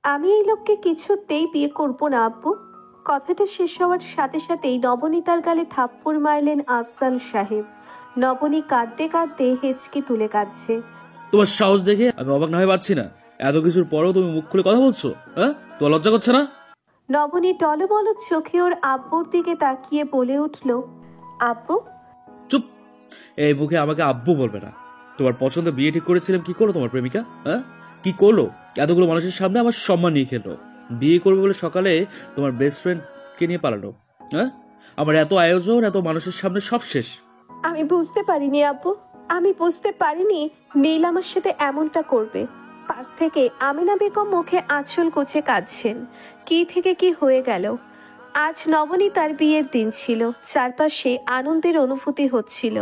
আমি এই লোককে কিছুতেই বিয়ে করব না আব্বু। কথাটা শেষ হওয়ার সাথে সাথেই নবনীতার গালে থাপ্পড় মারলেন আফজাল সাহেব। নবনী কাঁদতে কাঁদতে হেঁচকি তুলে কাঁদছে। তোমার সাহস দেখে আমি অবাক না হয়ে পাচ্ছি না। এত কিছুর পরেও তুমি মুখ খুলে কথা বলছো? হ্যাঁ, তোমার লজ্জা করছে না? নবনী টলবল চোখে ওর আব্বুর দিকে তাকিয়ে বলে উঠল, আব্বু। চুপ! এই মুখে আমাকে আব্বু বলবে না। তোমার পছন্দ বিয়ে ঠিক করেছিলাম, কি করলো তোমার প্রেমিকা? হ্যাঁ, কি করলো? এতগুলো মানুষের সামনে আমার সম্মান নিয়ে খেললো। বিয়ে করবে বলে সকালে তোমার বেস্ট ফ্রেন্ডকে নিয়ে পালালো। হ্যাঁ, আমার এত আয়োজন, এত মানুষের সামনে সব শেষ। আমি বুঝতে পারিনি আব্বু, আমি বুঝতে পারিনি নীল আমার সাথে এমনটা করবে। পাশ থেকে আমিনা বেগম মুখে আঁচল কুচে কাঁদছেন। কি থেকে কি হয়ে গেল। আজ নবনীতার বিয়ের দিন ছিল, চারপাশে আনন্দের অনুভূতি হচ্ছিল।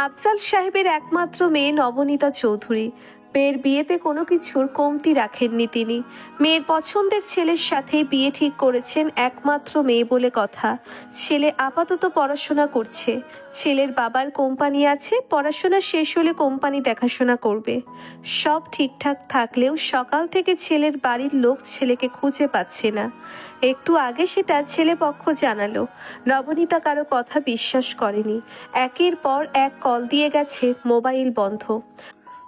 আফজাল সাহেবের একমাত্র মেয়ে নবনীতা চৌধুরী। মেয়ের বিয়েতে কোনো কিছুর কমতি রাখেননি তিনি। মেয়ের পছন্দের ছেলের সাথে বিয়ে ঠিক করেছেন, একমাত্র মেয়ে বলে কথা। ছেলে আপাতত পড়াশোনা করছে। ছেলের বাবার কোম্পানি আছে, পড়াশোনা শেষ হলে কোম্পানি দেখাশোনা করবে। সব ঠিকঠাক থাকলেও সকাল থেকে ছেলের বাড়ির লোক ছেলেকে খুঁজে পাচ্ছে না। একটু আগে সেটা ছেলে পক্ষ জানালো। নবনীতা কারো কথা বিশ্বাস করেনি। একের পর এক কল দিয়ে গেছে, মোবাইল বন্ধ।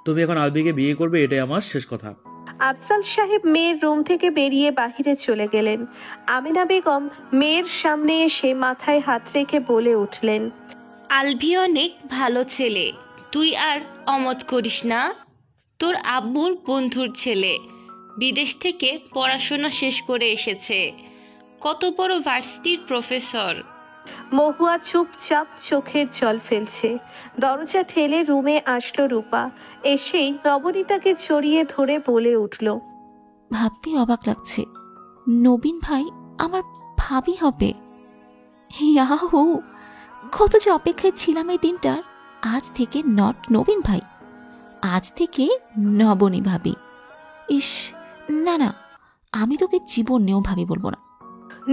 তুমি এখন আলবিকে বিয়ে করবে, এটাই আমার শেষ কথা। আফজাল সাহেব মেয়ের রুম থেকে বেরিয়ে বাহিরে চলে গেলেন। আমিনা বেগম মেয়ের সামনে এসে মাথায় হাত রেখে বলে উঠলেন, আলভি অনেক ভালো ছেলে, তুই আর অমত করিস না। তোর আব্বুর বন্ধুর ছেলে, বিদেশ থেকে পড়াশোনা শেষ করে এসেছে, কত বড় ভার্সিটির প্রফেসর। মহুয়া চুপচাপ চোখের জল ফেলছে। দরজা ঠেলে রুমে আসলো রূপা। এসেই নবনীতাকে জড়িয়ে ধরে বলে উঠল, ভাবতে অবাক লাগছে, নবীন ভাই আমার ভাবি হবে। ইয়াহু, কত যে অপেক্ষায় ছিলাম এই দিনটার। আজ থেকে নট নবীন ভাই, আজ থেকে নবনী ভাবি। ইস, না না, আমি তোকে জীবনেও ভাবি বলবো না।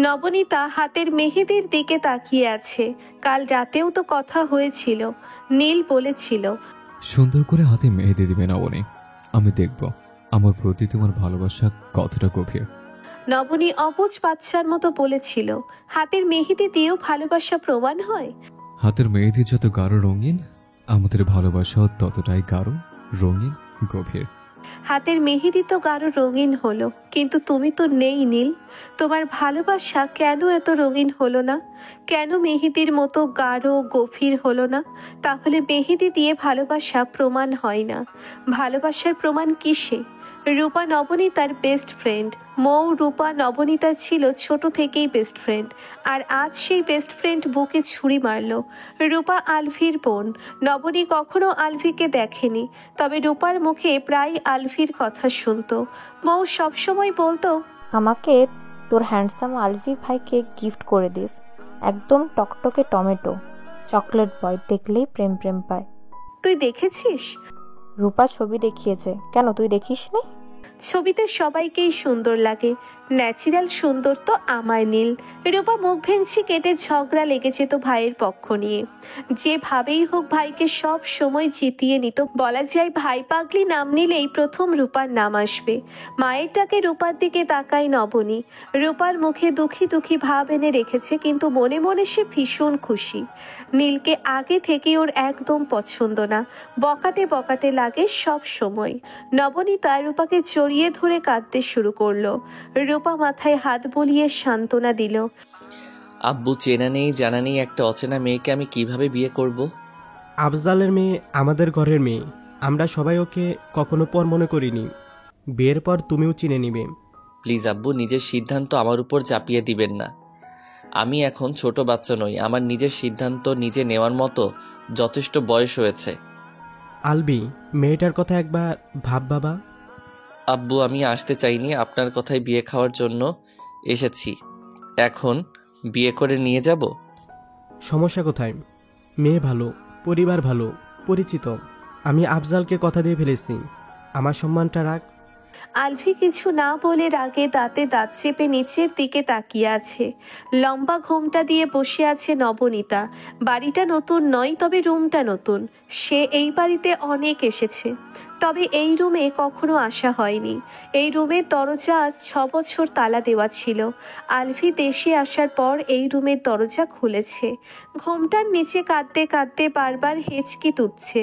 নবনীতা হাতের মেহেদির দিকে তাকিয়ে আছে। কাল রাতেও তো কথা হয়েছিল। নীল বলেছিল, সুন্দর করে হাতে মেহেদি দিবে নবনী, আমি দেখব আমার প্রতি তোমার ভালোবাসা কতটা গভীর। নবনী অবুঝ বাচ্চার মতো বলেছিল, হাতের মেহেদি দিয়েও ভালোবাসা প্রমাণ হয়? হাতের মেহেদি যত গাঢ় রঙিন, আমাদের ভালোবাসা ততটাই গাঢ় রঙিন গভীর। হাতের মেহেদি তো গাঢ় রঙিন হলো, কিন্তু তুমি তো নেই নীল। তোমার ভালোবাসা কেন এত রঙিন হলো না? কেন মেহেদির মতো গাঢ় গভীর হলো না? তাহলে মেহেদি দিয়ে ভালোবাসা প্রমাণ হয় না। ভালোবাসার প্রমাণ কিসে? রূপা নবনীতার বেস্ট ফ্রেন্ড। মৌ রূপা নবনীতা ছিল ছোট থেকেই বেস্ট ফ্রেন্ড। আর আজ সেই বেস্ট ফ্রেন্ড বুকে ছুরি মারল। রূপা আলভির বোন। নবনী কখনো আলভিকে দেখেনি, তবে রূপার মুখে প্রায় আলভির কথা শুনতো। মৌ সবসময় বলতো, আমাকে তোর হ্যান্ডসাম আলভি ভাইকে গিফট করে দিস, একদম টকটকে টমেটো, চকলেট বয়, দেখলেই প্রেম প্রেম পায়। তুই দেখেছিস? রূপা ছবি দেখিয়েছে, কেন তুই দেখিসনি? ছবিতে সবাইকেই সুন্দর লাগে, ন্যাচারাল সুন্দর তো আমার নীল। রূপা মুখ ভেঙচি কেটে ঝগড়া লেগে যেত ভাইয়ের পক্ষ নিয়ে। যেভাবেই হোক ভাইকে সব সময় জিতিয়ে নিত। বলা যায় ভাই পাগলি নাম নিলেই প্রথম রূপার নাম আসবে। মায়ের ডাকে রূপার দিকে তাকায় নবনী। রূপার মুখে দুঃখী দুঃখী ভাব এনে রেখেছে, কিন্তু মনে মনে সে ভীষণ খুশি। নীলকে আগে থেকে ওর একদম পছন্দ না, বকাটে বকাটে লাগে সব সময়। নবনীতা রূপাকে জড়িয়ে ধরে কাঁদতে শুরু করলো। রূপা মাথায় হাত বুলিয়ে সান্ত্বনা দিল, আব্বু চেনা নেই জানা নেই একটা অচেনা মেয়েকে আমি কিভাবে বিয়ে করব? আফজালের মেয়ে আমাদের ঘরের মেয়ে, আমরা সবাই ওকে কখনো পর মনে করিনি। বিয়ের পর তুমিও চিনে নিবে। প্লিজ আব্বু, নিজের সিদ্ধান্ত আমার উপর চাপিয়ে দিবেন না। আমি এখন ছোট বাচ্চা নই, আমার নিজের সিদ্ধান্ত নিজে নেওয়ার মতো যথেষ্ট বয়স হয়েছে। আলবি, মেয়েটার কথা একবার ভাব বাবা। আব্বু, আমি আসতে চাইনি, আপনার কথায় বিয়ে খাওয়ার জন্য এসেছি। এখন বিয়ে করে নিয়ে যাব? সমস্যা কোথায়? মেয়ে ভালো, পরিবার ভালো, পরিচিত। আমি আফজালকে কথা দিয়ে ফেলেছি, আমার সম্মানটা রাখ। আলফি কিছু না বলে রাগে দাঁতে দাঁত চেপে নিচের দিকে তাকিয়ে আছে। লম্বা ঘোমটা দিয়ে বসে আছে নবনীতা। বাড়িটা নতুন নয়, তবে রুমটা নতুন। সে এই বাড়িতে অনেক এসেছে, তবে এই রুমে কখনো আসা হয়নি। এই রুমের দরজা আজ 6 বছর তালা দেওয়া ছিল। আলফি দেশে আসার পর এই রুমের দরজা খুলেছে। ঘোমটার নিচে কাঁদতে কাঁদতে বারবার হেঁচকি তুলছে।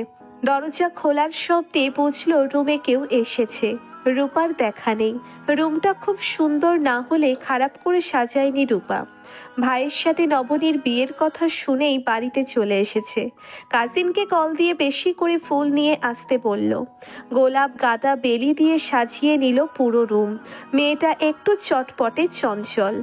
দরজা খোলার শব্দে বুঝলো রুমে কেউ এসেছে। রূপার দেখা নেই। রুমটা খুব সুন্দর না হলে খারাপ করে সাজায়নি রূপা। ভাইয়ের সাথে নবনীর বিয়ের কথা শুনেই বাড়িতে চলে এসেছে। কাজিনকে কল দিয়ে বেশি করে ফুল নিয়ে আসতে বলল। গোলাপ গাঁদা বেলি দিয়ে সাজিয়ে নিল পুরো রুম। মেয়েটা একটু চটপটে চঞ্চল।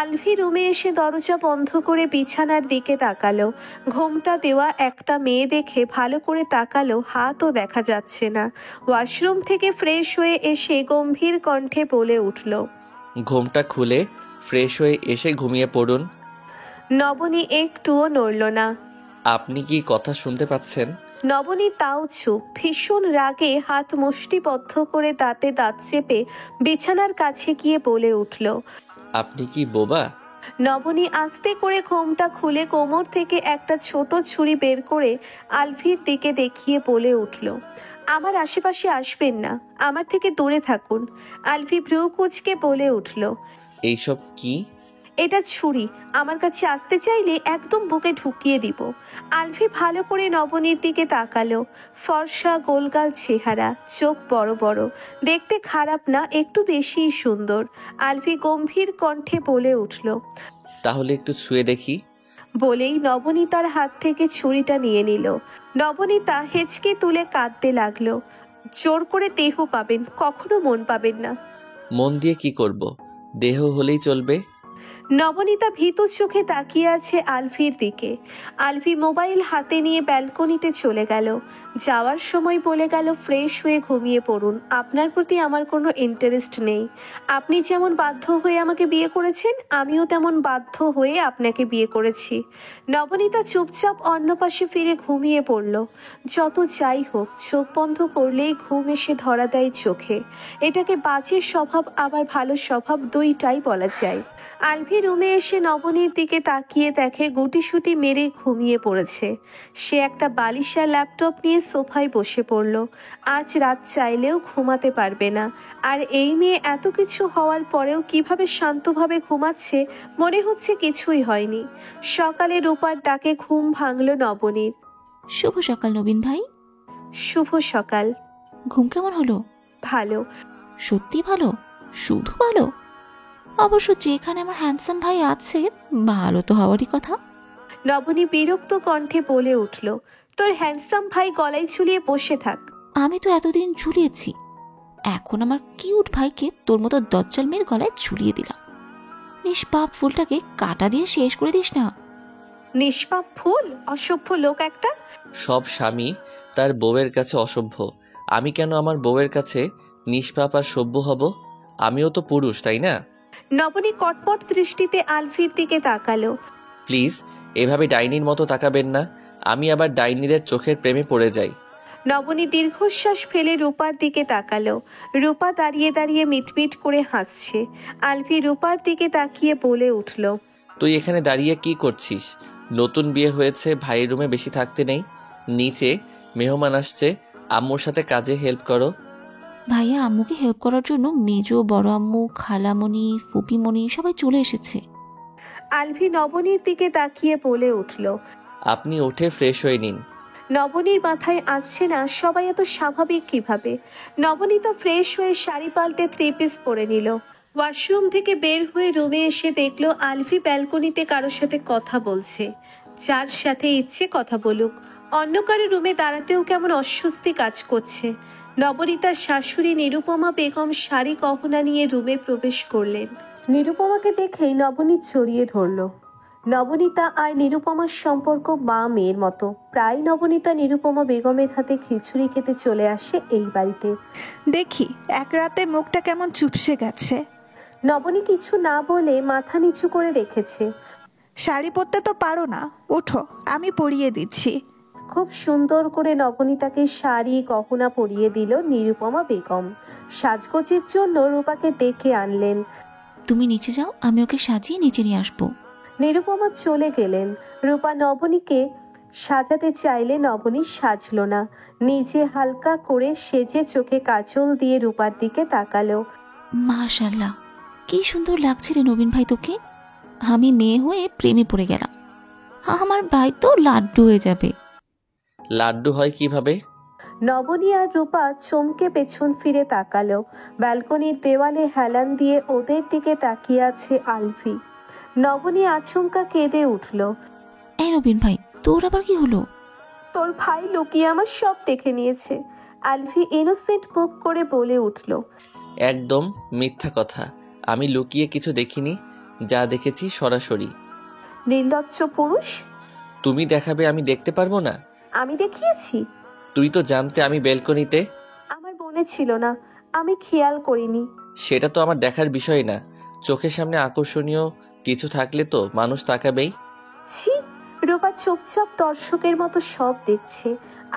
আলভি রুমে এসে দরজা বন্ধ করে বিছানার দিকে তাকালো। ঘোমটা দেওয়া একটা মেয়ে দেখে ভালো করে তাকালো, হাতও দেখা যাচ্ছে না। ওয়াশরুম থেকে ফ্রেশ হয়ে এসে গম্ভীর কণ্ঠে বলে উঠল, ঘুমটা খুলে ফ্রেশ হয়ে এসে ঘুমিয়ে পড়ুন। নবনী একটুও নড়ল না। আপনি কি কথা শুনতে পাচ্ছেন? নবনী তাও চুপ। ভীষণ রাগে হাত মুষ্টিবদ্ধ করে দাঁতে দাঁত চেপে বিছানার কাছে গিয়ে বলে উঠল, আপনি কি বোবা? নবনী আস্তে করে ঘোমটা খুলে কোমর থেকে একটা ছোট ছুরি বের করে আলভির দিকে দেখিয়ে বলে উঠল, আমার আশেপাশে আসবেন না, আমার থেকে দূরে থাকুন। আলভি ভ্রু কুঁচকে বলে উঠল, এইসব কি? এটা ছুরি, আমার কাছে আসতে চাইলে একদম বুকে ঢুকিয়ে দিব। আলভি ভালো করে নবনীর দিকে তাকালো। ফর্সা গোলগাল চেহারা, চোখ বড় বড়, দেখতে খারাপ না, একটু বেশিই সুন্দর। আলভি গম্ভীর কণ্ঠে বলে উঠল, তাহলে একটু ছুঁয়ে দেখি। বলেই নবনীতার হাত থেকে ছুরিটা নিয়ে নিল। নবনীতা হেঁচকে তুলে কাঁদতে লাগলো। জোর করে দেহ পাবেন, কখনো মন পাবেন না। মন দিয়ে কি করব? দেহ হলেই চলবে। নবনীতা ভীতু চোখে তাকিয়ে আছে আলভির দিকে। আলভি মোবাইল হাতে নিয়ে ব্যালকনিতে চলে গেল। যাওয়ার সময় বলে গেল, ফ্রেশ হয়ে ঘুমিয়ে পড়ুন, আপনার প্রতি আমার কোনো ইন্টারেস্ট নেই। আপনি যেমন বাধ্য হয়ে আমাকে বিয়ে করেছেন, আমিও তেমন বাধ্য হয়ে আপনাকে বিয়ে করেছি। নবনীতা চুপচাপ অন্য পাশে ফিরে ঘুমিয়ে পড়ল। যত যাই হোক, চোখ বন্ধ করলেই ঘুম এসে ধরা দেয় চোখে। এটাকে বাজে স্বভাব আবার ভালো স্বভাব দুইটাই বলা যায়। আলভি রুমে এসে নবনীর দিকে তাকিয়ে দেখে গুটিসুটি মেরে ঘুমিয়ে পড়েছে। সে একটা বালিশা ল্যাপটপ নিয়ে সোফায় বসে পড়ল। আজ রাত চাইলেও ঘুমাতে পারবে না। আর এই মেয়ে এত কিছু হওয়ার পরেও কিভাবে শান্তভাবে ঘুমাচ্ছে, মনে হচ্ছে কিছুই হয়নি। সকালে রূপার ডাকে ঘুম ভাঙল নবনীর। শুভ সকাল নবীন ভাই। শুভ সকাল। ঘুম কেমন হলো? ভালো। সত্যি ভালো? শুধু ভালো? অবশ্য যেখানে আমার হ্যান্ডসাম ভাই আছে, ভালো তো হওয়ারই কথা। নবনী বিরক্ত কণ্ঠে বলে উঠল, তোর হ্যান্ডসাম ভাই গলায় ঝুলিয়ে বসে থাক। আমি তো এতদিন ঝুলিয়েছি, এখন আমার কিউট ভাইকে তোর মতো দজ্জাল মেয়ের গলায় ঝুলিয়ে দিলাম। নিষ্পাপ ফুলটাকে কাটা দিয়ে শেষ করে দিস না। নিষ্পাপ ফুল? অসভ্য লোক একটা। সব স্বামী তার বউয়ের কাছে অসভ্য। আমি কেন আমার বউয়ের কাছে নিষ্পাপ আর সভ্য হব? আমিও তো পুরুষ, তাই না? নবনী কটমট দৃষ্টিতে আলফির দিকে তাকালো। প্লিজ এভাবে ডাইনির মতো তাকাবেন না, আমি আবার ডাইনিদের চোখের প্রেমে পড়ে যাই। নবনী দীর্ঘশ্বাস ফেলে রূপার দিকে তাকালো। রূপা দাঁড়িয়ে দাঁড়িয়ে মিটমিট করে হাসছে। আলফি রূপার দিকে তাকিয়ে বলে উঠল, তুই এখানে দাঁড়িয়ে কি করছিস? নতুন বিয়ে হয়েছে, ভাইয়ের রুমে বেশি থাকতে নেই। নিচে মেহমান আসছে, আম্মুর সাথে কাজে হেল্প করো। ভাইয়া আম্মুকে হেল্প করার জন্য মেজো, বড় আম্মু, খালামণি, ফুপিমণি সবাই চলে এসেছে। আলফি নবনীর দিকে তাকিয়ে বলে উঠল, আপনি উঠে ফ্রেশ হয়ে নিন। নবনীর মাথায় আসছে না সবাই এত স্বাভাবিক কিভাবে। নবনীতা ফ্রেশ হয়ে শাড়ি পাল্টে 3 পিস পরে নিল। ওয়াশরুম থেকে বের হয়ে রুমে এসে দেখলো আলফি ব্যালকনিতে কারোর সাথে কথা বলছে। যার সাথে ইচ্ছে কথা বলুক, অন্য কারো রুমে দাঁড়াতেও কেমন অস্বস্তি কাজ করছে। নবনীতার শাশুড়ি নিরুপমা বেগম শাড়ি গহনা নিয়ে রুমে প্রবেশ করলেন। নিরুপমাকে দেখেই নবনীত জড়িয়ে ধরল। নবনীতা আর নিরুপমার সম্পর্ক মা মেয়ের মতো। প্রায় নবনীতা নিরুপমা বেগমের হাতে খিচুড়ি খেতে চলে আসে এই বাড়িতে। দেখি এক রাতে মুখটা কেমন চুপসে গেছে। নবনী কিছু না বলে মাথা নিচু করে রেখেছে। শাড়ি পরতে তো পারো না, ওঠো আমি পরিয়ে দিচ্ছি। খুব সুন্দর করে নবনীতাকে শাড়ি গহনা পরিয়ে দিল নিরুপমা বেগম। সাজগোজের জন্য রূপাকে ডেকে আনলেন। তুমি নিচে যাও, আমি ওকে সাজিয়ে নিচে নিয়ে আসবো। নিরুপমা চলে গেলেন। রূপা নবনীকে সাজাতে চাইলে নবনী সাজল না। নিজে হালকা করে সেজে চোখে কাজল দিয়ে রূপার দিকে তাকালো। মাশাআল্লাহ, কি সুন্দর লাগছে রে নবীন ভাই তোকে। আমি মেয়ে হয়ে প্রেমে পড়ে গেলাম। আমার ভাই তো লাড্ডু হয়ে যাবে। লাড্ডু হয় কিভাবে? নবনী আর রূপা চমকে পেছন ফিরে তাকালো। ব্যালকনির দেওয়ালে হেলান দিয়ে ওদের দিকে তাকিয়ে আছে আলফি। নবনী আচমকা কেঁদে উঠল। এই নবীন ভাই, তোর আবার কি হলো? তোর ভাই লুকিয়ে আমার সব দেখে নিয়েছে, আলফি ইনোসেন্ট মুখ করে বলে উঠল। একদম মিথ্যা কথা, আমি লুকিয়ে কিছু দেখিনি, যা দেখেছি সরাসরি। নির্লজ্জ পুরুষ! তুমি দেখাবে আমি দেখতে পারবো না? আমি দেখিয়েছি। তুই তো জানতে আমি ব্যালকনিতে। আমার মনে ছিল না, আমি খেয়াল করিনি। সেটা তো আমার দেখার বিষয় না, চোখের সামনে আকর্ষণীয় কিছু থাকলে তো মানুষ তাকাবেই। ছি! রূপা চুপচাপ দর্শকের মতো সব দেখছে।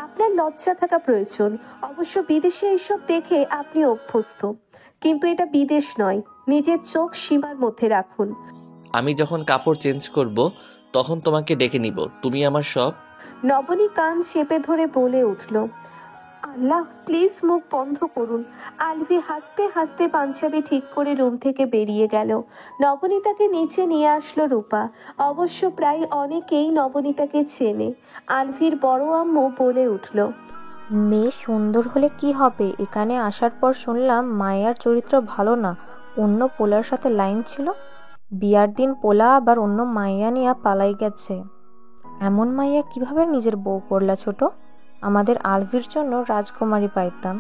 আপনার লজ্জা থাকা প্রয়োজন। অবশ্য বিদেশে এইসব দেখে আপনি অভ্যস্ত, কিন্তু এটা বিদেশ নয়। নিজের চোখ সীমার মধ্যে রাখুন। আমি যখন কাপড় চেঞ্জ করব তখন তোমাকে ডেকে নিব, তুমি আমার সব। নবনী কান চেপে ধরে বলে উঠল। আল্লাহ, প্লিজ মুখ বন্ধ করুন। আলভি হাসতে হাসতে পাঞ্জাবি ঠিক করে রুম থেকে বেরিয়ে গেল। নবনীতাকে নিচে নিয়ে আসলো রূপা। অবশ্য প্রায় অনেকেই নবনীতাকে চেনে। আলভির বড় আম্মু বলে উঠল। মেয়ে সুন্দর হলে কি হবে? এখানে আসার পর শুনলাম মায়ার চরিত্র ভালো না, অন্য পোলার সাথে লাইন ছিল। বিয়ার দিন পোলা আবার অন্য মাইয়া নিয়ে পালাই গেছে। এমন মাইয়া কিভাবে নিজের বউ করলা ছোট? আমাদের আলভির জন্য রাজকুমারী পাইতাম।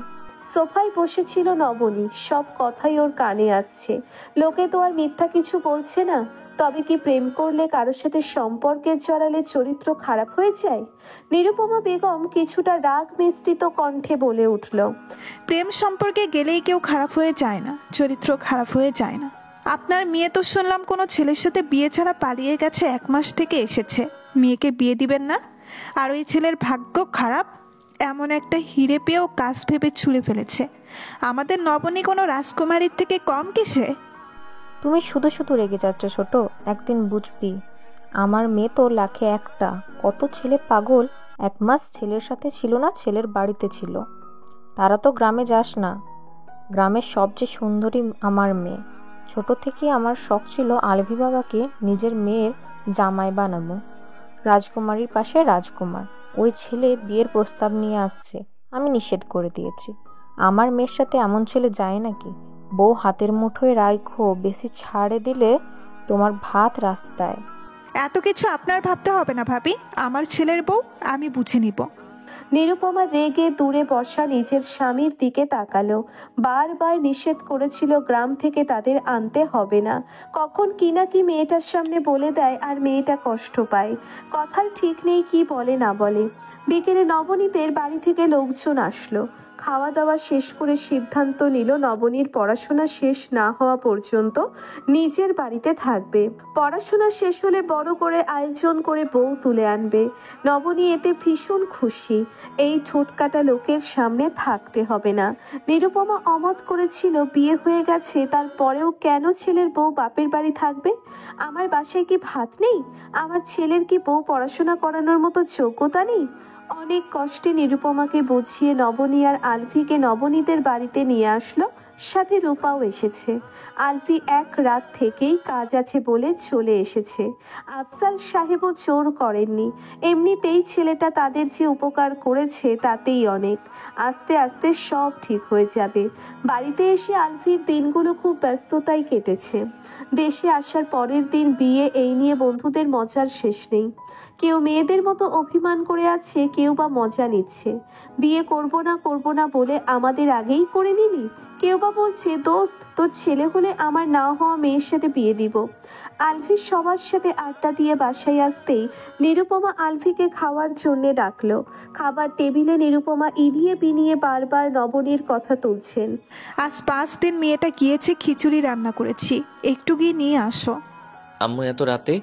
সোফায় বসেছিল নবনী, সব কথাই ওর কানে আসছে। লোকে তো আর মিথ্যা কিছু বলছে না। তবে কি প্রেম করলে কারোর সাথে সম্পর্কে জড়ালে চরিত্র খারাপ হয়ে যায়? নিরুপমা বেগম কিছুটা রাগ মিশ্রিত কণ্ঠে বলে উঠল। প্রেম সম্পর্কে গেলেই কেউ খারাপ হয়ে যায় না, চরিত্র খারাপ হয়ে যায় না। আপনার মেয়ে তো শুনলাম কোনো ছেলের সাথে বিয়ে ছাড়া পালিয়ে গেছে, 1 মাস থেকে এসেছে। মেয়েকে বিয়ে দিবেন না? আর ওই ছেলের ভাগ্য খারাপ, এমন একটা হিরে পেয়েও কাজ ভেবে ছুঁড়ে ফেলেছে। আমাদের নবনী কোনো রাজকুমারীর থেকে কম কিসে? তুমি শুধু শুধু রেগে যাচ্ছ ছোট, একদিন বুঝবি। আমার মেয়ে তো লাখে একটা। কত ছেলে পাগল 1 মাস ছেলের সাথে ছিল না, ছেলের বাড়িতে ছিল। তারা তো গ্রামে যাস না। গ্রামের সবচেয়ে সুন্দরী আমার মেয়ে। ছোট থেকেই আমার শখ ছিল আলভি বাবাকে নিজের মেয়ের জামাই বানাবো। রাজকুমারীর পাশে রাজকুমার। ওই ছেলে বিয়ের প্রস্তাব নিয়ে আসছে, আমি নিষেধ করে দিয়েছি। আমার মেয়ের সাথে এমন ছেলে যায় নাকি? বউ হাতের মুঠোয় রাখো, বেশি ছাড়ে দিলে তোমার ভাত রাস্তায়। এত কিছু আপনার ভাবতে হবে না ভাবি, আমার ছেলের বউ আমি বুঝে নিব। নিরুপমা রেগে দূরে বসা নিজের স্বামীর দিকে তাকালো। বারবার নিষেধ করেছিল গ্রাম থেকে তাদের আনতে হবে না। কখন কি না কি মেয়েটার সামনে বলে দেয় আর মেয়েটা কষ্ট পায়। কথার ঠিক নেই কি বলে না বলে। বিকেলে নবনীতের বাড়ি থেকে লোকজন আসলো। খাওয়া দাওয়া শেষ করে সিদ্ধান্ত নিল নবনীর পড়াশোনা শেষ না হওয়া পর্যন্ত নিজের বাড়িতে থাকবে। পড়াশোনা শেষ হলে বড় করে আয়োজন করে বউ তুলে আনবে। নবনী এতে ভীষণ খুশি। এই ঠোঁটকাটা লোকের সামনে থাকতে হবে না। নিরুপমা অমত করেছিল বিয়ে হয়ে গেছে, তারপরেও কেন ছেলের বউ বাপের বাড়ি থাকবে? আমার বাসায় কি ভাত নেই? আমার ছেলের কি বউ পড়াশোনা করানোর মতো যোগ্যতা নেই? অনেক কষ্টে নিরুপমাকে বুঝিয়ে নবনী আর আলভিকে নবনীদের বাড়িতে নিয়ে আসলো। সাথে রূপাও এসেছে। আলভি 1 রাত থেকেই কাজ আছে বলে চলে এসেছে। আফজাল সাহেবও জোর করেননি। এমনিতেই ছেলেটা তাদের যে উপকার করেছে তাতেই অনেক। আস্তে আস্তে সব ঠিক হয়ে যাবে। বাড়িতে এসে আলভির দিনগুলো খুব ব্যস্ততায় কেটেছে। দেশে আসার পরের দিন বিয়ে, এই নিয়ে বন্ধুদের মজার শেষ নেই। কেউ মেয়েদের মতো অভিমান করে আছে, কেউ বা মজা নিচ্ছে। বিয়ে করব না বলে আমাদের আগেই করে নিলি। কেউ বা বলছে দোস্ত তোর ছেলে হলে আমার না হওয়া মেয়ের সাথে বিয়ে দিব। আলভির সবার সাথে আড্ডা দিয়ে বাসায় আসতেই নিরুপমা আলভিকে খাওয়ার জন্যে ডাকলো। খাবার টেবিলে নিরুপমা ইনিয়ে বিনিয়ে বারবার নবনীর কথা তুলছেন। আজ 5 দিন মেয়েটা গিয়েছে, খিচুড়ি রান্না করেছি, একটু গিয়ে নিয়ে আসো। আম্মু এত রাতে?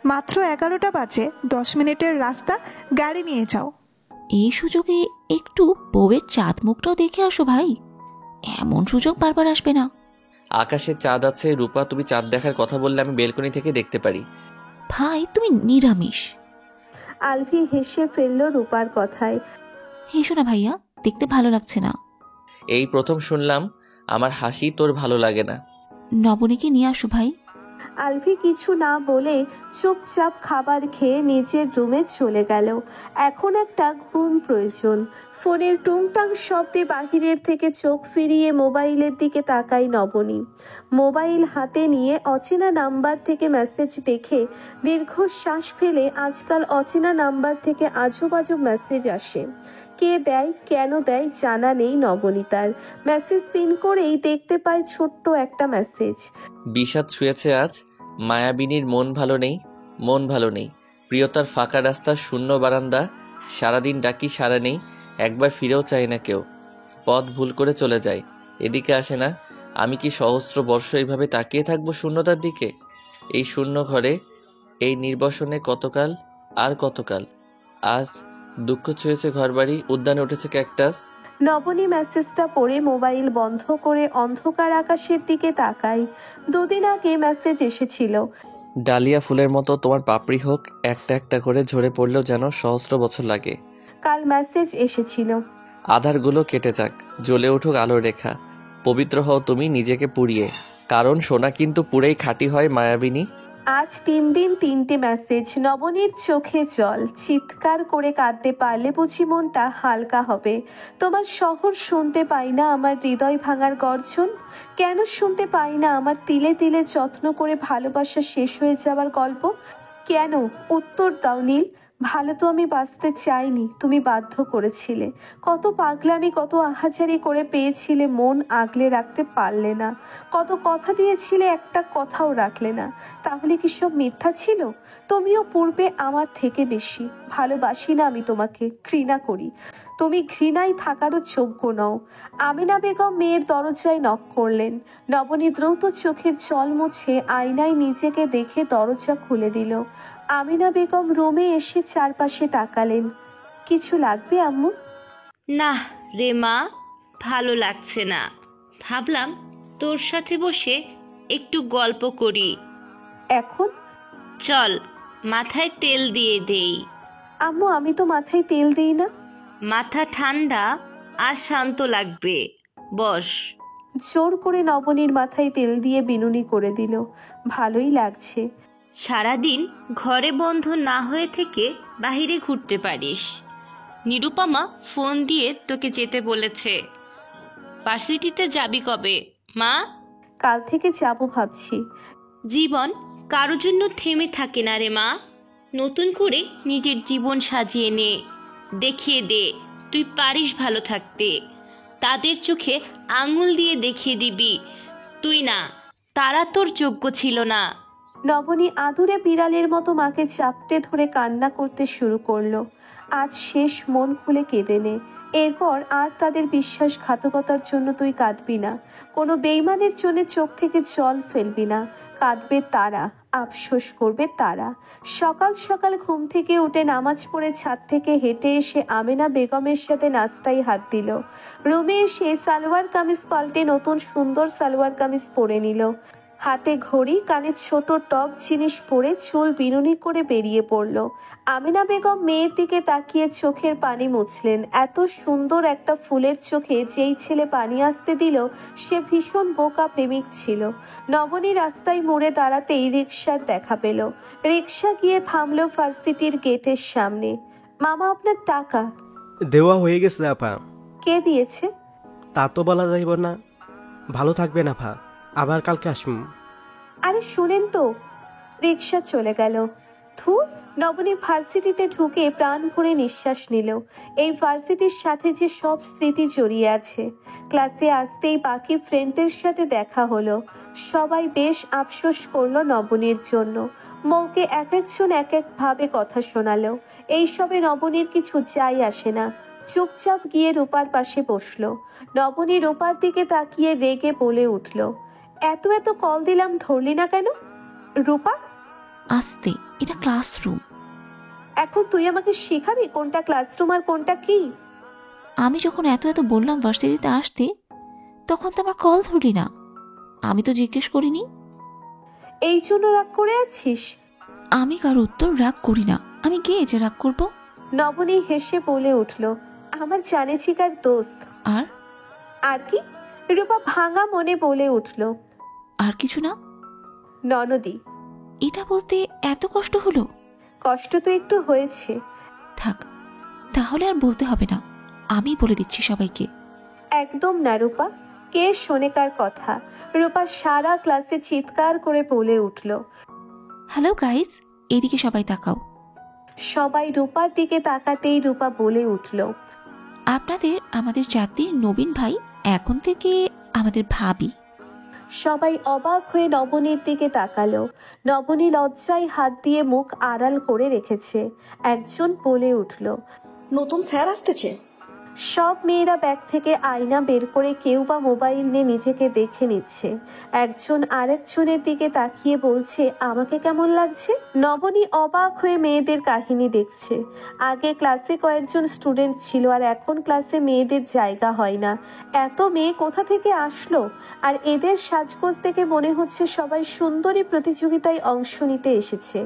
মাত্র 11টা বাজে, 10 মিনিটের রাস্তা, গাড়ি নিয়ে যাও। এই সুযোগে একটু বউয়ের চাঁদ মুখটাও দেখে আসো ভাই, এমন সুযোগ বারবার আসবে না। আকাশে চাঁদ আছে রূপা, তুমি চাঁদ দেখার কথা বললে আমি বেলকনি থেকে দেখতে পারি। ভাই তুমি নিরামিষ। আলভি হেসে ফেলল রূপার কথায়। হেসো না ভাইয়া, দেখতে ভালো লাগছে না। এই প্রথম শুনলাম আমার হাসি তোর ভালো লাগে না। নবনীকে নিয়ে আসো ভাই। আলভি কিছু না বলে চুপচাপ খাবার খেয়ে নিজের রুমে চলে গেল। এখন একটা ঘুম প্রয়োজন। ফোনের টুংটাং শব্দে বাহিরের থেকে চোখ ফিরিয়ে মোবাইলের দিকে তাকাই নবনী। মোবাইল হাতে নিয়ে অচেনা নাম্বার থেকে মেসেজ দেখে দীর্ঘশ্বাস ফেলে। আজকাল অচেনা নাম্বার থেকে আজব আজব মেসেজ আসে। কে দেয়, কেন দেয় জানা নেই নবনীতার। মেসেজ সিন করেই দেখতে পায় ছোট্ট একটা মেসেজ। বিষাদ শুয়েছে আজ, মায়াবিনীর মন ভালো নেই, মন ভালো নেই। প্রিয়তার ফাঁকা রাস্তা, শূন্য বারান্দা, সারাদিন ডাকি সারা নেই, একবার ফিরেও চায় না কেউ, পথ ভুল করে চলে যায়, এদিকে আসে না। আমি কি সহস্র বর্ষ এইভাবে তাকিয়ে থাকবো শূন্যতার দিকে? এই শূন্য ঘরে, এই নির্বাসনে কতকাল আর কতকাল। আজ দুঃখ ছুঁয়েছে ঘরবাড়ি, উদ্যানে উঠেছে ক্যাকটাস। নবনী মেসেজটা পড়ে মোবাইল বন্ধ করে অন্ধকার আকাশের দিকে তাকাই। দুদিন আগে মেসেজ এসেছিল। ডালিয়া ফুলের মতো তোমার পাপড়ি হোক, একটা একটা করে ঝরে পড়লেও যেন সহস্র বছর লাগে। কাল মেসেজ এসেছিল। আধারগুলো কেটে যাক, জ্বলে উঠুক আলোর রেখা, পবিত্র হও তুমি নিজেকে পুড়িয়ে, কারণ সোনা কিন্তু পুরেই খাঁটি হয় মায়াবিনী। আজ 3 দিন 3টে মেসেজ। নবনীর চোখে জল। চিৎকার করে কাঁদতে পারলে বুঝি মনটা হালকা হবে। তোমার শহর শুনতে পাই না আমার হৃদয় ভাঙার গর্জন? কেন শুনতে পাই না আমার তিলে তিলে যত্ন করে ভালোবাসা শেষ হয়ে যাওয়ার গল্প? কেন? উত্তর দাও নীল। ভালো তো আমি বাঁচতে চাইনি, তুমি বাধ্য করেছিলে। কত পাগলামি, কত আহাজারি করে পেয়েছিলে, মন আগলে রাখতে পারলে না। কত কথা দিয়েছিলে, একটা কথাও রাখলে না। তাহলে কি সব মিথ্যা ছিল? তুমিও পূর্বে আমার থেকে বেশি ভালোবাসি না আমি তোমাকে, ঘৃণা করি। তুমি ঘৃণায় থাকারও যোগ্য নও। আমিনা বেগম মেয়ের দরজায় নক করলেন। নবনী দ্রুত চোখের জল মুছে আয়নায় নিজেকে দেখে দরজা খুলে দিল। আমিনা বেগম রুমে এসে চারপাশে তাকালেন। কিছু লাগবে আম্মু? না রে মা, ভালো লাগছে না। ভাবলাম তোর সাথে বসে একটু গল্প করি। এখন? চল মাথায় তেল দিয়ে দেই। আম্মু আমি তো মাথায় তেল দিই না। মাথা ঠান্ডা আর শান্ত লাগবে, বস। জোর করে নবনীর মাথায় তেল দিয়ে বিনুনি করে দিল। ভালোই লাগছে। সারাদিন ঘরে বন্ধ না হয়ে থেকে বাইরে ঘুরতে পারিস। নিরুপমা ফোন দিয়ে তোকে যেতে বলেছে। ভার্সিটিতে যাবি কবে মা? কাল থেকে যাব ভাবছি। জীবন কারো জন্য থেমে থাকে না রে মা। নতুন করে নিজের জীবন সাজিয়ে নে, দেখিয়ে দে তুই পারিস ভালো থাকতে। তাদের চোখে আঙুল দিয়ে দেখিয়ে দিবি তুই না, তারা তোর যোগ্য ছিল না। নবনী আদুরে বিড়ালের মতো মাকে চাপটে ধরে কান্না করতে শুরু করলো। আজ শেষ, মন খুলে কেঁদে নে। এরপর আর তাদের বিশ্বাসঘাতকতার জন্য তুই কাঁদবি না। কোনো বেইমানের জন্য চোখ থেকে জল ফেলবি না। কাঁদবে তারা, আফসোস করবে তারা। সকাল সকাল ঘুম থেকে উঠে নামাজ পড়ে ছাদ থেকে হেঁটে এসে আমেনা বেগমের সাথে নাস্তায় হাত দিল। রুমে এসে সালোয়ার কামিজ পাল্টে নতুন সুন্দর সালোয়ার কামিজ পরে নিল। হাতে ঘড়ি, কানে ছোট টপ জিনিস পরে চুল বিনুনি করে বেরিয়ে পড়ল। আমিনা বেগম মেয়ের দিকে তাকিয়ে চোখের পানি মুছলেন। এত সুন্দর একটা ফুলের চোখে যেই ছেলে পানি আসতে দিল সে ভীষণ বোকা প্রেমিক ছিল। নবনী রাস্তায় মোড়ে দাঁড়াতেই রিকশার দেখা পেল। রিকশা গিয়ে থামলো ভার্সিটির গেটের সামনে। মামা আপনার টাকা? দেওয়া হয়ে গেছে আপা। কে দিয়েছে? তা তো বলা যাইব না। ভালো থাকবেন আপা, আবার কালকে আসুন। আরে শুনেন তো। রিকশা চলে গেল। ধুর, নবনী ভার্সিটিতে ঢুকে প্রাণ ভরে নিঃশ্বাস নিল। এই ভার্সিটির সাথে যে সব স্মৃতি জড়িয়ে আছে। ক্লাসে আসতেই বাকি ফ্রেন্ডদের সাথে দেখা হলো। সবাই বেশ আফসোস করলো নবনীর জন্য। মৌকে এক একজন এক এক ভাবে কথা শোনালো। এইসবে নবনীর কিছু যায় আসে না। চুপচাপ গিয়ে রূপার পাশে বসলো। নবনী রূপার দিকে তাকিয়ে রেগে বলে উঠল, এত এত কল দিলাম ধরলি না কেন? রূপা, আস্তে, এটা ক্লাসরুম। এখন তুই আমাকে শেখাবি কোনটা ক্লাসরুম আর কোনটা কি? আমি যখন এত এত বললাম ভার্সিটিতে আসতে, তখন তো আমার কল ধরলি না। আমি তো জিজ্ঞেস করিনি। এই জন্য রাগ করে আছিস? আমি কারো উত্তর রাগ করি না। আমি গিয়ে যে রাগ করব? নবনী হেসে বলে উঠল, আমার জানে চিকার দোস্ত। আর আর কি? রূপা ভাঙা মনে বলে উঠল, আর কিছু না। ননদী। এটা বলতে এত কষ্ট হলো? কষ্ট তো একটু হয়েছে। থাক, তাহলে আর বলতে হবে না। আমি বলে দিচ্ছি সবাইকে। একদম না রূপা, কে শোনে কার কথা? রূপা সারা ক্লাসে চিৎকার করে বলে উঠল। হ্যালো গাইস, এদিকে সবাই তাকাও। সবাই রূপার দিকে তাকাতেই রূপা বলে উঠল, আপনাদের আমাদের জাতির নবীন ভাই এখন থেকে আমাদের ভাবি। সবাই অবাক হয়ে নবনীর দিকে তাকালো। নবনী লজ্জায় হাত দিয়ে মুখ আড়াল করে রেখেছে। একজন বলে উঠল, নতুন স্যার আসতেছে। সব মেয়েরা ব্যাগ থেকে আয়না বের করে কেউ বা মোবাইল নিয়ে নিজেকে দেখে নিচ্ছে। একজন আরেকজনের দিকে তাকিয়ে বলছে, আমাকে কেমন লাগছে? নবনী অবাক হয়ে মেয়েদের কাহিনী দেখছে। আগে ক্লাসে কয়েকজন স্টুডেন্ট ছিল, আর এখন ক্লাসে মেয়েদের জায়গা হয় না। এত মেয়ে কোথা থেকে আসলো? আর এদের সাজগোজ দেখে মনে হচ্ছে সবাই সুন্দরী প্রতিযোগিতায় অংশ নিতে এসেছে।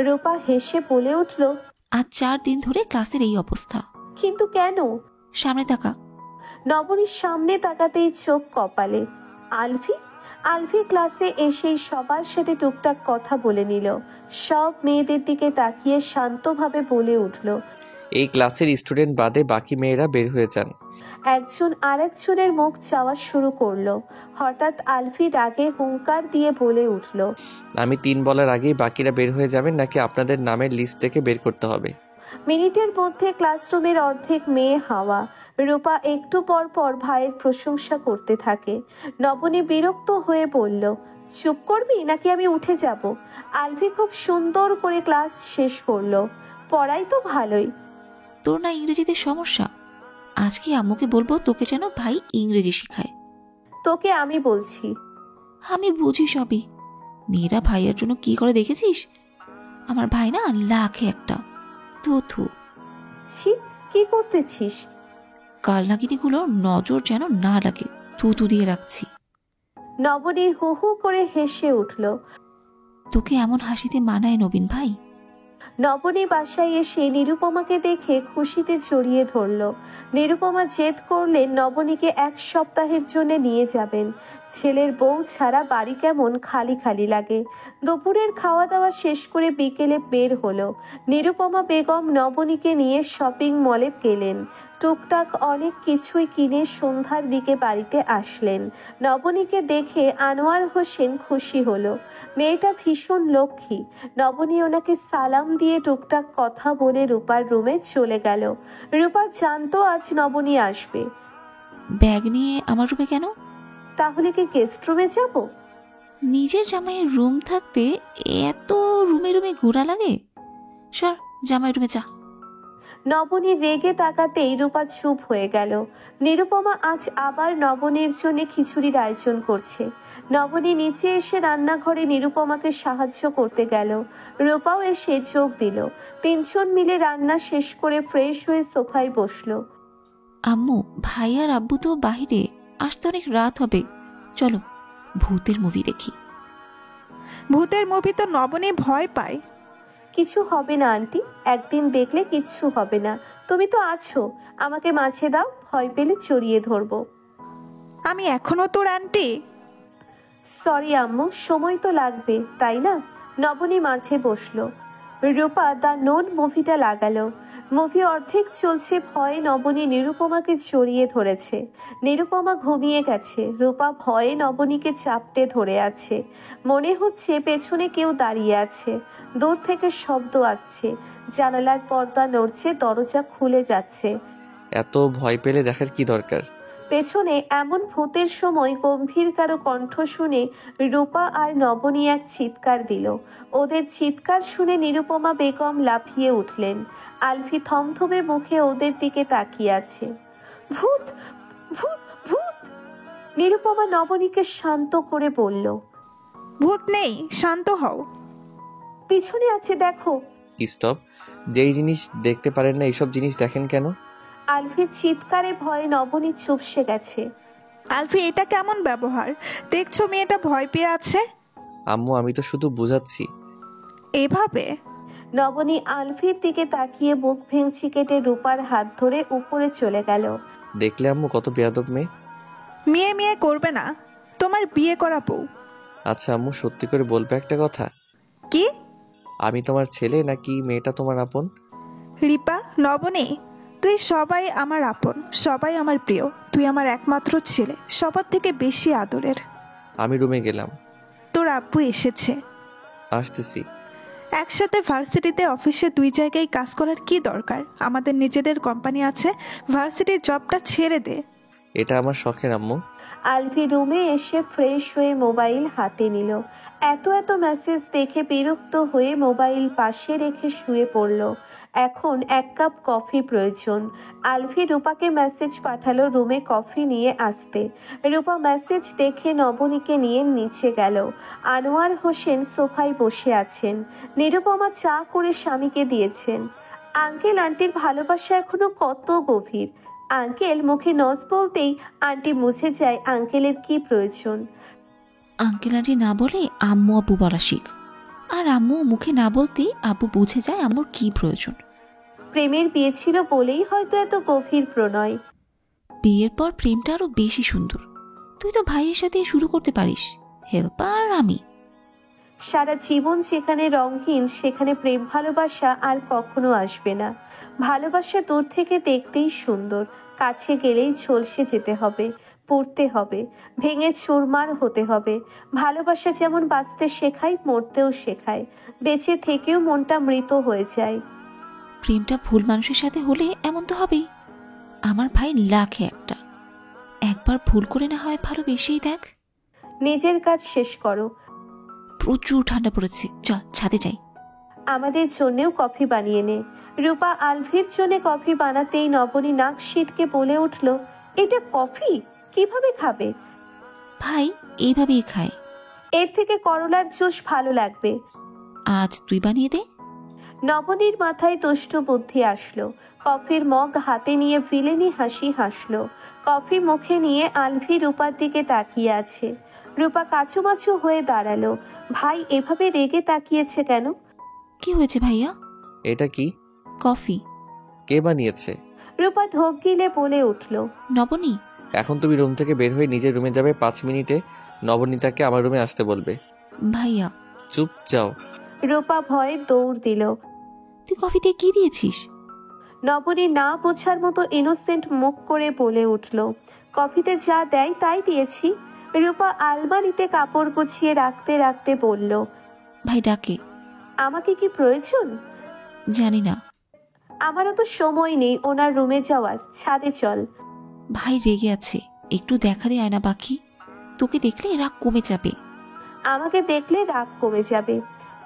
রূপা হেসে বলে উঠল, আজ 4 দিন ধরে ক্লাসের এই অবস্থা। কিন্তু কেন? সামনে তাকা। নবনীর সামনে তাকাতেই চোখ কপালে। আলফি? আলফি ক্লাসে এসেই সবার সাথে টুকটাক কথা বলে নিল। সব মেয়েদের দিকে তাকিয়ে শান্তভাবে বলে উঠল, এই ক্লাসের স্টুডেন্ট বাদে বাকি মেয়েরা বের হয়ে যান। একজন আরেকজনের মুখ চাওয়া শুরু করলো। হঠাৎ আলফি রাগে হুঙ্কার দিয়ে বলে উঠল, আমি 3 বলার আগেই বাকিরা বের হয়ে যাবেন, নাকি আপনাদের নামের লিস্ট থেকে বের করতে হবে। মিনিটের মধ্যে ক্লাসরুমের অর্ধেক মেয়ে হাওয়া। রূপা একটু পর পর ভাইয়ের প্রশংসা করতে থাকে। নবনী বিরক্ত হয়ে বলল, চুপ করবি নাকি আমি উঠে যাব? আলফি খুব সুন্দর করে ক্লাস শেষ করলো। পড়াই তো ভালোই। তোর না ইংরেজিতে সমস্যা? আজকে আম্মুকে বলবো তোকে যেন ভাই ইংরেজি শেখায়। তোকে আমি বলছি। আমি বুঝি সবই। মেয়েরা ভাইয়ের জন্য কি করে দেখেছিস? আমার ভাই না লাখে একটা। থু। ছি, কি করতেছিস? কাল নাগিনীগুলোর নজর যেন না লাগে, থু দিয়ে রাখছি। নবনী হু হু করে হেসে উঠল। তোকে এমন হাসিতে মানায় নবীন ভাই? নবনী বাসায় এসে নিরুপমাকে দেখে খুশিতে জড়িয়ে ধরল। নিরুপমা জেদ করলেন নবনীকে 1 সপ্তাহের জন্য নিয়ে যাবেন। ছেলের বউ ছাড়া বাড়ি কেমন খালি খালি লাগে। দুপুরের খাওয়া দাওয়া শেষ করে বিকেলে বের হলো। নিরুপমা বেগম নবনীকে নিয়ে শপিং মলে গেলেন। টুকটাক অনেক কিছুই কিনে সন্ধ্যার দিকে বাড়িতে আসলেন। নবনীকে দেখে আনোয়ার হোসেন খুশি হলো। মেয়েটা ভীষণ লক্ষ্মী। নবনী ওনাকে সালাম দিয়ে টুকটাক কথা বলে রূপার রুমে চলে গেল। রূপা জানতো আজ নবনী আসবে। ব্যাগ নিয়ে আমার রুমে কেন? তাহলে কি গেস্ট রুমে যাব? নিজের জামাইয়ের রুম থাকতে এত রুমে ঘোরা লাগে? সর, জামাইয়ের রুমে যা। নবনী রেগে তাকাতেই রূপা চুপ হয়ে গেল। নিরুপমা আজ আবার নবনীর জন্য খিচুড়ির আয়োজন করছে। নবনী নিচে এসে রান্নাঘরে নিরুপমাকে সাহায্য করতে গেল। রূপাও এসে যোগ দিল। 3 জন মিলে রান্না শেষ করে ফ্রেশ হয়ে সোফায় বসলো। আম্মু, ভাই আর আব্বু তো বাহিরে, আসতে অনেক রাত হবে। চলো ভূতের মুভি দেখি। ভূতের মুভি তো নবনী ভয় পায়। কিছু হবে না আন্টি, একদিন দেখলে কিচ্ছু হবে না। তুমি তো আছো, আমাকে মাঝে দাও, ভয় পেলে জড়িয়ে ধরবো। আমি এখনো তোর আন্টি? সরি আম্মু, সময় তো লাগবে তাই না? নবনী মাঝে বসলো। রূপা দ্য নোন মুভিটা লাগালো। মুভি অর্ধেক চলছে, ভয়ে নবনী নিরুপমাকে জড়িয়ে ধরেছে। নিরুপমা ঘুমিয়ে গেছে। রূপা ভয়ে নবনীকে চাপটে ধরে আছে। মনে হচ্ছে পেছনে কেউ দাঁড়িয়ে আছে। দূর থেকে শব্দ আসছে, জানালার পর্দা নড়ছে, দরজা খুলে যাচ্ছে। এত ভয় পেলে দেখার কি দরকার? পেছনে এমন ভূতের সময় গম্ভীর কারো কণ্ঠ শুনে রূপা আর নবনী এক চিৎকার দিল। ওদের চিৎকার শুনে নিরুপমা বেগম লাফিয়ে উঠলেন। আলফি থমথমে মুখে ওদের দিকে তাকিয়ে আছে। ভূত ভূত ভূত! নিরুপমা নবনীকে শান্ত করে বলল, ভূত নেই, শান্ত হও। পিছনে আছে দেখো। স্টপ। যেই জিনিস দেখতে পারেন না এইসব জিনিস দেখেন কেন? আলফির চিৎকারে ভয়ে নবনী চুপসে গেছে। আলফি, এটা কেমন ব্যবহার? দেখছো মেয়েটা ভয় পেয়ে আছে। আম্মু আমি তো শুধু বুঝাচ্ছি। এভাবে নবনী আলফির দিকে তাকিয়ে বুক ভেঙচি কেটে রূপার হাত ধরে উপরে চলে গেল। দেখলে আম্মু কত বেয়াদব মেয়ে। মেয়ে মেয়ে করবে না, তোমার বিয়ে করা বউ। আচ্ছা আম্মু সত্যি করে বলবে একটা কথা? কি? আমি তোমার ছেলে নাকি মেয়েটা তোমার আপন? রিপা, নবনী, তুই সবাই আমার আপন, সবাই আমার প্রিয়। তুই আমার একমাত্র ছেলে, সবার থেকে বেশি আদরের। আমি রুমে গেলাম। তোর আব্বু এসেছে। আসতেছি। একসাথে ভার্সিটিতে অফিসে দুই জায়গায় কাজ করার কি দরকার? আমাদের নিজেদের কোম্পানি আছে, ভার্সিটির জবটা ছেড়ে দে। এটা আমার শখের আম্মু। আলফি রুমে এসে ফ্রেশ হয়ে মোবাইল হাতে নিল। এত মেসেজ দেখে বিরক্ত হয়ে মোবাইল পাশে রেখে শুয়ে পড়ল। এখন 1 কাপ কফি প্রয়োজন। আলফি রূপাকে মেসেজ পাঠালো রুমে কফি নিয়ে আসতে। রূপা মেসেজ দেখে নবনীকে নিয়ে নিচে গেল। আনোয়ার হোসেন সোফায় বসে আছেন। নিরুপমা চা করে স্বামীকে দিয়েছেন। আঙ্কেল আন্টির ভালোবাসা এখনো কত গভীর। আঙ্কেল মুখে নস বলতেই আন্টি মুছে যায় আঙ্কেলের কি প্রয়োজন। আঙ্কেল আন্টি না বলে আম্মু আব্বু বলা শিখ, আর আম্মু মুখে না বলতেই আব্বু বুঝে যায় আম্মুর কি প্রয়োজন। প্রেমের বিয়ে ছিল বলেই হয়তো এত গভীর প্রণয়। বিয়ের পর প্রেমটা আরো বেশি সুন্দর। তুই তো ভাইয়ের সাথে শুরু করতে পারিস, হেল্পার আমি। সারা জীবন যেখানে রঙহীন সেখানে প্রেম ভালোবাসা আর কখনো আসবে না। ভালোবাসা দূর থেকে দেখতেই সুন্দর, কাছে গেলেই ঝলসে যেতে হবে, পড়তে হবে, ভেঙে চুরমার হতে হবে। ভালোবাসা যেমন বাঁচতে শেখায়, মরতেও শেখায়। বেঁচে থেকেও মনটা মৃত হয়ে যায়। প্রেমটা ভুল মানুষের সাথে হলে এমন তো হবেই। আমার ভাই লাখে একটা, একবার ভুল করে না হয় ভালোবেসেই দেখ। নিজের কাজ শেষ করো। প্রচুর ঠান্ডা পড়েছে, চল ছাদে যাই। আমাদের জন্যেও কফি বানিয়ে নে। রূপা আলভির জন্য কফি বানাতেই নবনী নাক শীতকে বলে উঠল, এটা কফি কিভাবে খাবে? ভাই এইভাবেই খায়। এর থেকে করলার জুস ভালো লাগবে। আজ তুই বানিয়ে দে। নবনীর মাথায় দুষ্ট বুদ্ধি আসলো। কফির মগ হাতে নিয়ে ভিলেনি হাসি হাসলো। কফি মুখে নিয়ে আলভি রূপার দিকে তাকিয়ে আছে। রূপা কাচুমাচু হয়ে দাঁড়ালো। ভাই এভাবে রেগে তাকিয়েছে কেন? কি হয়েছে ভাইয়া? এটা কি? কফি। কে বানিয়েছে? রূপা ঢোক গিলে বলে উঠল, নবনী। এখন তুমি রুম থেকে বের হয়ে নিজের রুমে যাবে, 5 মিনিটে নবনীতাকে আমার রুমে আসতে বলবে। ভাইয়া। চুপ যাও। রূপা ভয়ে দৌড় দিল। তুই কফিতে কি দিয়েছিস? নবনী না বোঝার মতো ইনোসেন্ট মুখ করে বলে উঠল, কফিতে যা দেয় তাই দিয়েছি। রূপা আলমারিতে কাপড় গুছিয়ে রাখতে রাখতে বলল, ভাই ডাকে। আমাকে কি প্রয়োজন? জানি না। আমারও তো সময় নেই ওনার রুমে যাওয়ার, ছাদে চল। ভাই রেগে আছে, একটু দেখা দে আয়না পাখি, তোকে দেখলে রাগ কমে যাবে। আমাকে দেখলে রাগ কমে যাবে?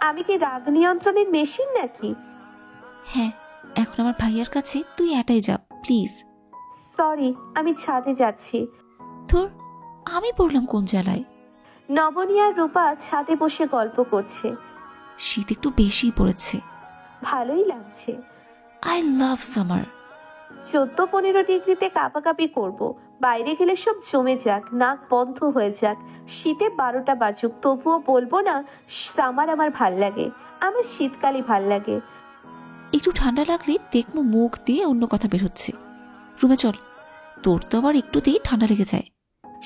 আমি কি রাগ নিয়ন্ত্রণের মেশিন নাকি? হ্যাঁ, এখন আমার ভাইয়ার কাছে তুই এটাই যা প্লিজ। সরি, আমি ছাদে যাচ্ছি। তোর আমি পড়লাম কোন জ্বালায়। নবনী আর রূপা ছাদে বসে গল্প করছে। শীত একটু বেশি পড়েছে। ভালোই লাগছে। I love summer. 14-15 ডিগ্রিতে কাঁপাকাঁপি করব। বাইরে গেলে সব জমে যাক, নাক বন্ধ হয়ে যাক, শীতে 12টা বাজুক, তবুও বলবো না সামার আমার ভাল লাগে। আমার শীতকালই ভাল লাগে। একটু ঠান্ডা লাগলে দেখবো মুখ দিয়ে অন্য কথা বের হচ্ছে। রুমে চল, তোর তো আবার একটুতেই ঠান্ডা লেগে যায়।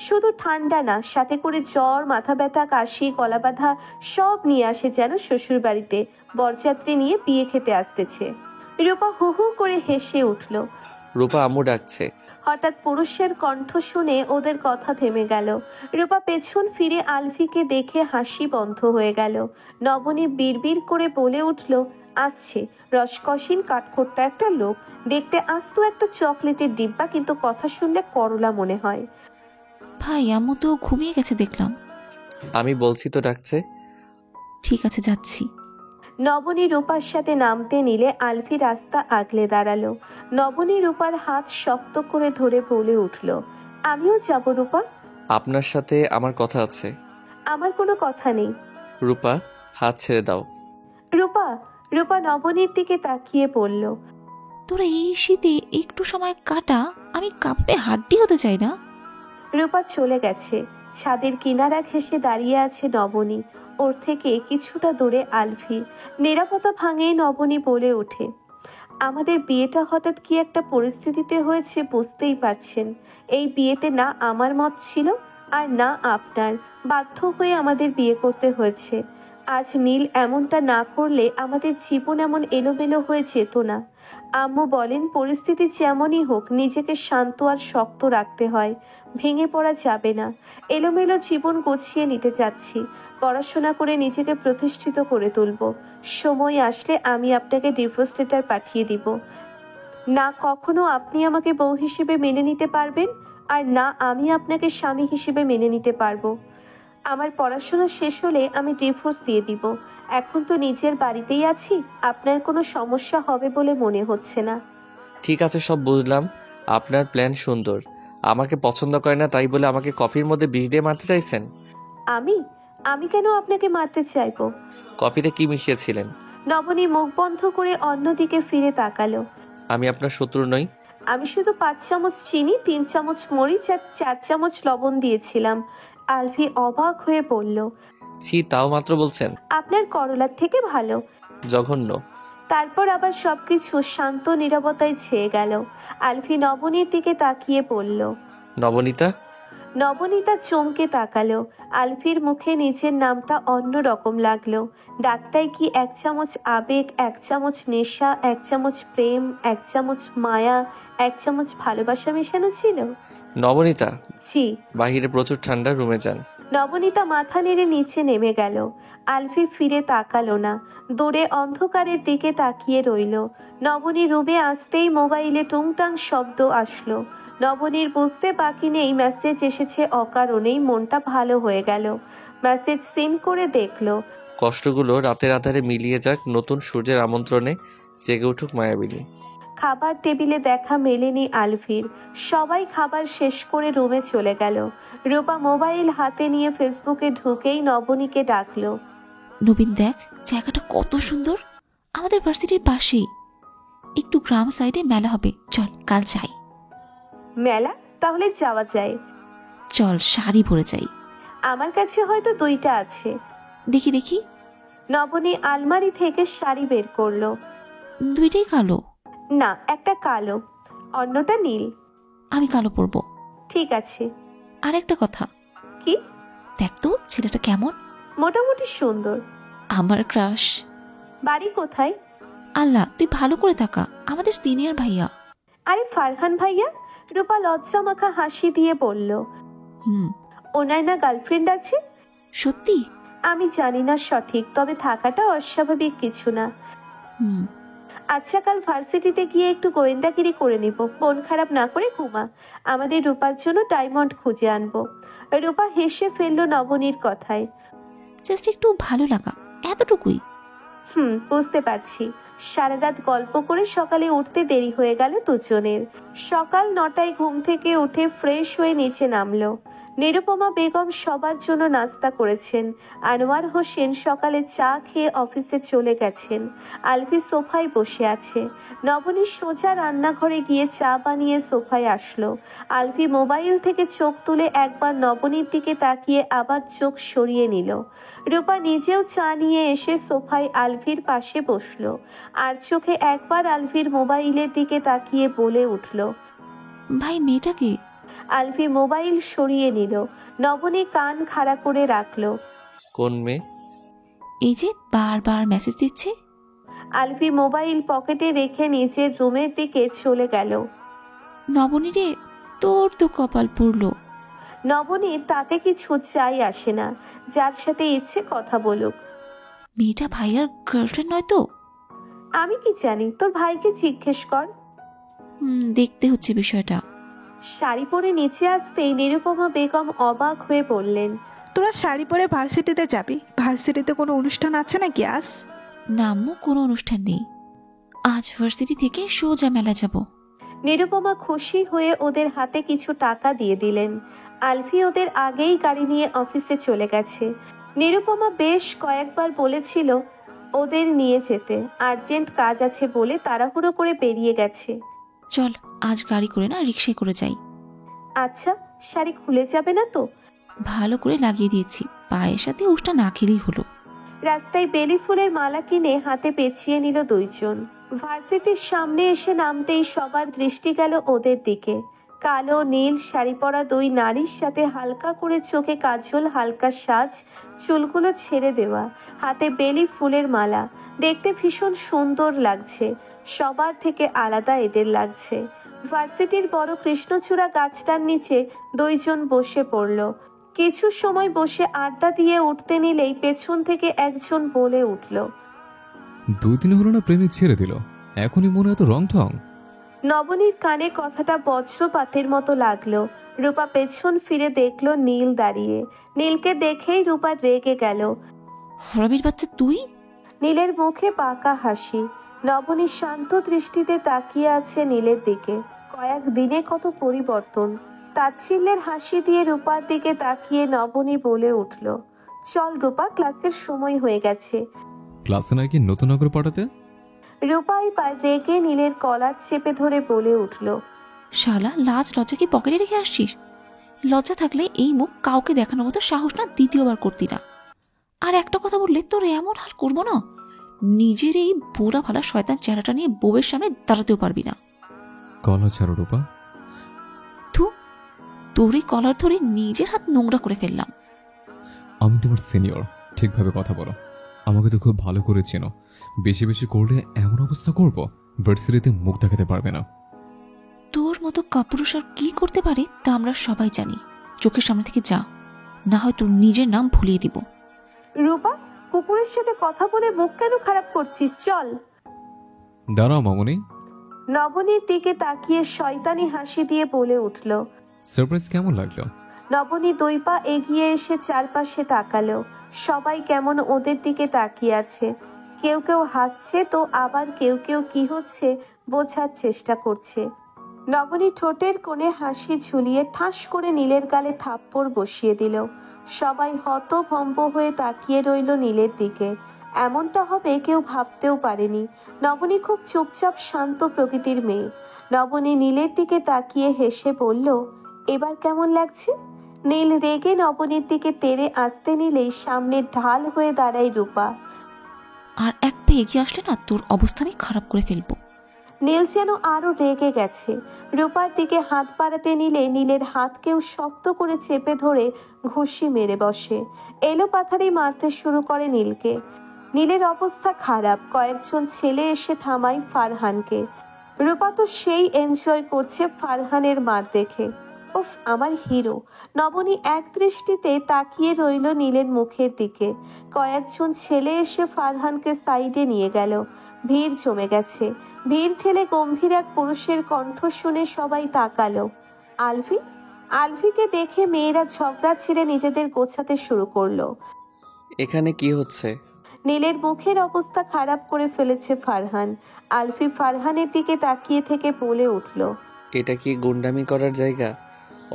শুধু ঠান্ডা না, সাথে করে জ্বর, মাথা ব্যথা, কাশি, গলা ব্যথা সব নিয়ে আসে যেন শ্বশুর বাড়িতে বরযাত্রী নিয়ে বিয়ে খেতে আসতেছে। রূপা হু হু করে হেসে উঠল। রূপা আম্মু ডাকছে। হঠাৎ পুরুষের কণ্ঠ শুনে ওদের কথা থেমে গেল। রূপা পেছন ফিরে আলভিকে দেখে হাসি বন্ধ হয়ে গেল। নবনী বিড়বিড় করে বলে উঠল, আসছে রসকসীন কাঠখোট্টা একটা লোক, দেখতে আসতো একটা চকলেটের ডিব্বা, কিন্তু কথা শুনলে করলা মনে হয়। ভাই আম্মু তো ঘুমিয়ে গেছে দেখলাম। আমি বলছি তো ডাকছে। ঠিক আছে যাচ্ছি। নবনী রূপার সাথে নামতে নিলে আলভি রাস্তা আগলে দাঁড়ালো। নবনী রূপার হাত শক্ত করে ধরে বলে উঠল, আমিও যাব রূপা। আপনার সাথে আমার কথা আছে। আমার কোনো কথা নেই। রূপা হাত ছেড়ে দাও। রূপা রূপা নবনীর দিকে তাকিয়ে বলল, তোরা এই শীতে একটু সময় কাটা, আমি কাঁপে হাড্ডি হতে চাই না। রূপা চলে গেছে। ছাদের কিনারা ঘেঁষে দাঁড়িয়ে আছে নবনী, ওর থেকে কিছুটা দূরে আলফি। নিরাপত্তা ভাঙে নবনী বলে ওঠে, আমাদের বিয়েটা হঠাৎ কি একটা পরিস্থিতিতে হয়েছে বুঝতেই পারছেন। এই বিয়েতে না আমার মত ছিল আর না আপনার, বাধ্য হয়ে আমাদের বিয়ে করতে হয়েছে। আজ নীল এমনটা না করলে আমাদের জীবন এমন এলোমেলো হয়ে যেত না। আম্মু বলেন পরিস্থিতি যেমনই হোক নিজেকে শান্ত আর শক্ত রাখতে হয়, ভেঙে পড়া যাবে না। এলোমেলো জীবন গুছিয়ে নিতে চাচ্ছি, পড়াশোনা করে নিজেকে প্রতিষ্ঠিত করে তুলব। সময় আসলে আমি আপনাকে ডিভোর্স লেটার পাঠিয়ে দিব। না কখনো আপনি আমাকে বউ হিসেবে মেনে নিতে পারবেন, আর না আমি আপনাকে স্বামী হিসেবে মেনে নিতে পারবো। আমার পড়াশোনা শেষ হলে আমি ডিভোর্স দিয়ে দিব। এখন তো নিজের বাড়িতেই আছি, আপনার কোনো সমস্যা হবে বলে মনে হচ্ছে না। ঠিক আছে, সব বুঝলাম। আপনার প্ল্যান সুন্দর। আমাকে পছন্দ করে না তাই বলে আমাকে কফির মধ্যে বিষ দিয়ে মারতে চাইছেন? আমি আমি কেন আপনাকে মারতে চাইবো? কফিতে কি মিশিয়েছিলেন? নবনী মুখ বন্ধ করে অন্যদিকে ফিরে তাকালো। আমি আপনার শত্রু নই। আমি শুধু 5 চামচ চিনি, 3 চামচ মরিচ আর 4 চামচ লবণ দিয়েছিলাম। আলফি অবাক হয়ে বলল, ছি, তাও মাত্র বলছেন? আপনার করলার থেকে ভালো। জঘন্য। তারপর আবার সবকিছু শান্ত নীরবতায় ছেয়ে গেল। আলফি নবনীর দিকে তাকিয়ে বলল, নবনীতা। নবনীতা চমকে তাকালো। আলফির মুখে নিজের নামটা অন্য রকম লাগলো। ডাকটাই কি 1 চামচ আবেগ, 1 চামচ নেশা, 1 চামচ প্রেম, 1 চামচ মায়া, 1 চামচ ভালোবাসা মেশানো ছিল? নবনীতা। জি। বাহিরে প্রচুর ঠান্ডা, রুমে যান। নবনীতা মাথা নেড়ে নিচে নেমে গেল। আলফি ফিরে তাকালো না, দূরে অন্ধকারের দিকে তাকিয়ে রইল। নবনী রুমে আসতেই মোবাইলে টুংটাং শব্দ আসলো। নবনীর বুঝতে বাকি নেই মেসেজ এসেছে অকারণেই। মনটা ভালো হয়ে গেল। মেসেজ সিন করে দেখলো, কষ্টগুলো রাতের আধারে মিলিয়ে যাক নতুন সূর্যের আমন্ত্রণে, জেগে উঠুক মায়াবিনী। খাবার টেবিলে দেখা মেলেনি আলফির। সবাই খাবার শেষ করে রুমে চলে গেল। রূপা মোবাইল হাতে নিয়ে ফেসবুকে ঢুকেই নবনীকে ডাকলো, নবীন দেখ জায়গাটা কত সুন্দর, আমাদের ভার্সিটির পাশেই। একটু গ্রাম সাইডে মেলা হবে, চল কাল যাই। মেলা? তাহলে যাওয়া যায়। চল শাড়ি পরে যাই। আমার কাছে হয়তো 2টা আছে। দেখি দেখি। নবনী আলমারি থেকে শাড়ি বের করলো। 2টাই কালো? না, একটা কালো, অন্যটা নীল। আমি কালো পরবো। ঠিক আছে। আর একটা কথা। কি? দেখ তো ছেলেটা কেমন। মোটামুটি সুন্দর। আমার ক্রাশ। বাড়ি কোথায়? আল্লাহ, তুই ভালো করে তাকা, আমাদের সিনিয়র ভাইয়া। আরে ফারহান ভাইয়া? রূপা লজ্জা মাখা হাসি দিয়ে বলল, ওনার না গার্লফ্রেন্ড আছে? সত্যি? আমি জানি না সঠিক, তবে থাকাটা অস্বাভাবিক কিছু না। আচ্ছা, কাল ভার্সিটিতে গিয়ে একটু গোয়েন্দাগিরি করে নিব। মন খারাপ না করে ঘুমা। আমাদের রূপার জন্য ডায়মন্ড খুঁজে আনবো। রূপা হেসে ফেলল নবনীর কথায়। জাস্ট একটু ভালো লাগা, এতটুকুই। বুঝতে পারছি। সারা রাত গল্প করে সকালে উঠতে দেরি হয়ে গেল দুজনের। সকাল 9টায় ঘুম থেকে উঠে ফ্রেশ হয়ে নিচে নামলো। নিরুপমা বেগম সবার জন্য নাস্তা করেছেন। আনোয়ার হোসেন সকালে চা খেয়ে অফিসে চলে গেছেন। আলফি সোফায় বসে আছে। নবনী সোজা রান্নাঘরে গিয়ে চা বানিয়ে সোফায় আসলো। আলফি মোবাইল থেকে চোখ তুলে একবার নবনীর দিকে তাকিয়ে আবার চোখ সরিয়ে নিল। রূপা নিজেও চা নিয়ে এসে সোফায় আলফির পাশে বসলো। আর চোখে একবার আলফির মোবাইলের দিকে তাকিয়ে বলে উঠল, ভাই মেয়েটাকে। আলফি মোবাইল সরিয়ে নিল। নবনী কান খাড়া করে রাখলো। কোন মেয়ে? এই যে বারবার মেসেজ দিচ্ছে। আলফি মোবাইল পকেটে রেখে নিজের রুমের দিকে চলে গেল। নবনী রে, তোর তো কপাল পুড়লো। নবনীর তাতে কিছু চাই আসে না, যার সাথে ইচ্ছে কথা বলুক। মেয়েটা ভাইয়ার গার্লফ্রেন্ড নয় তো? আমি কি জানি, তোর ভাইকে জিজ্ঞেস কর। দেখতে হচ্ছে বিষয়টা। শাড়ি পরে নিচে আসতেই নিরুপমা বেগম অবাক হয়ে বললেন, তোরা শাড়ি পরে ভার্সিটিতে যাবি? ভার্সিটিতে কোনো অনুষ্ঠান আছে নাকি আজ? নামও কোনো অনুষ্ঠান নেই, আজ ভার্সিটি থেকে সোজা মেলা যাব। নিরুপমা খুশি হয়ে ওদের হাতে কিছু টাকা দিয়ে দিলেন। আলফি ওদের আগেই গাড়ি নিয়ে অফিসে চলে গেছে। নিরুপমা বেশ কয়েকবার বলেছিল ওদের নিয়ে যেতে। আর্জেন্ট কাজ আছে বলে তাড়াহুড়ো করে বেরিয়ে গেছে। চল আজ গাড়ি করে না রিক্সায় করে যাই। আচ্ছা, শাড়ি খুলে যাবে না তো? ভালো করে লাগিয়ে দিয়েছি, পায়ের সাথে উষ্টা না খেলেই হলো। রাস্তায় বেলি ফুলের মালা কিনে হাতে পেঁচিয়ে নিল দুইজন। ভার্সিটির সামনে এসে নামতেই সবার দৃষ্টি গেল ওদের দিকে। কালো নীল শাড়ি পরা দুই নারীর সাথে হালকা করে চোখে কাজল, হালকা সাজ, চুলগুলো ছেড়ে দেওয়া, হাতে বেলি ফুলের মালা। দেখতে ভীষণ সুন্দর লাগছে, সবার থেকে আলাদা এদের লাগছে। ভার্সিটির বড় কৃষ্ণচূড়া গাছটার নিচে দুইজন বসে পড়ল। কিছু সময় বসে আড্ডা দিয়ে উঠতে নিলেই পেছন থেকে একজন বলে উঠল, 2 দিন হলো না প্রেমিক ছেড়ে দিল, এখনই মনে এত রং ঠং। নবনীর কানে কথাটা বজ্রপাতের মতো লাগলো। রূপা পেছন ফিরে দেখলো নীল দাঁড়িয়ে। নীলকে দেখেই রূপা রেগে গেল। হরবির বাচ্চা তুই! নীলের মুখে বাঁকা হাসি। নবনী শান্ত দৃষ্টিতে তাকিয়ে আছে নীলের দিকে। কয়েক দিনে কত পরিবর্তন। তাচ্ছিল্যের হাসি দিয়ে রূপার দিকে তাকিয়ে নবনী বলে উঠল, চল রূপা, ক্লাসের সময় হয়ে গেছে। ক্লাসে নাকি নতুন নগর পাঠাতে? রূপা এবার রেগে নীলের কলার চেপে ধরে বলে উঠল, শালা লাজ লজ্জা কি পকেটে রেখে আসছিস? লজ্জা থাকলে এই মুখ কাউকে দেখানোর মতো সাহস না দ্বিতীয়বার করতি না। আর একটা কথা বললে তোর এমন হাল করবো না, নিজের এই বুড়া ভালা শয়তান চেহারাটা নিয়ে বউয়ের সামনে দাঁড়াতেও পারবি না। কলা ছাড়ো রূপা। তোর এই কলার ধরে নিজের হাত নোংরা করে ফেললাম। আমি তোমার সিনিয়র, ঠিকভাবে কথা বলো। আমাকে তো খুব ভালো করে চেনো, বেশি বেশি করলে এমন অবস্থা করব ভার্সিটিতে মুখ দেখাতে পারবে না। তোর মতো কাপুরুষ আর কি করতে পারে তা আমরা সবাই জানি। চোখের সামনে থেকে যা, না হয় তোর নিজের নাম ভুলিয়ে দিব। রূপা, কুকুরের সাথে কথা বলে মুখ কেন খারাপ করছিস? চল। দাঁড়াও মামনি। নবনীর দিকে তাকিয়ে শয়তানি হাসি দিয়ে বলে উঠল। সারপ্রাইজ কেমন লাগলো? নবনী 2 পা এগিয়ে এসে চারপাশে তাকালো। সবাই কেমন ওদের দিকে তাকিয়ে আছে। কেউ কেউ হাসছে তো আবার কেউ কেউ কি হচ্ছে বোঝার চেষ্টা করছে। নবনী ঠোঁটের কোণে হাসি ঝুলিয়ে ঠাস করে নীলের গালে থাপ্পড় বসিয়ে দিল। সবাই হতভম্ব হয়ে তাকিয়ে রইল নীলের দিকে। এমনটা হবে কেউ ভাবতেও পারেনি। নবনী খুব চুপচাপ শান্ত প্রকৃতির মেয়ে। নবনী নীলের দিকে তাকিয়ে হেসে বলল, এবার কেমন লাগছে? নীল রেগে নবনীর দিকে তেড়ে আসতে নিলেই সামনে ঢাল হয়ে দাঁড়ায় রূপা। আর এক পা এগিয়ে আসলে না তোর অবস্থা আমি খারাপ করে ফেলবো। নীল যেন আরো রেগে গেছে। রূপার দিকে হাত বাড়াতে নিলে নীলের হাত কেউ শক্ত করে চেপে ধরে ঘুষি মেরে বসে। এলোপাথারি মারতে শুরু করে নীলকে। নীলের অবস্থা খারাপ। কয়েকজন ছেলে এসে থামায় ফারহানকে। রূপা তো সেই এনজয় করছে ফারহানের মার দেখে। উফ, আমার হিরো। নবনী এক দৃষ্টিতে তাকিয়ে রইল নীলের মুখের দিকে। কয়েকজন ছেলে এসে ফারহানকে সাইডে নিয়ে গেল। ভিড় জমে গেছে। ভিড় ঠেলে গম্ভীর এক পুরুষের কণ্ঠ শুনে সবাই তাকালো। আলভি? আলভিকে দেখে মেয়েরা ঝগড়া ছেড়ে নিজেদের গোছাতে শুরু করলো। এখানে কি হচ্ছে? নীলের মুখের অবস্থা খারাপ করে ফেলেছে ফারহান। আলফি ফারহানের দিকে তাকিয়ে থেকে বলে উঠল, এটা কি গুন্ডামি করার জায়গা?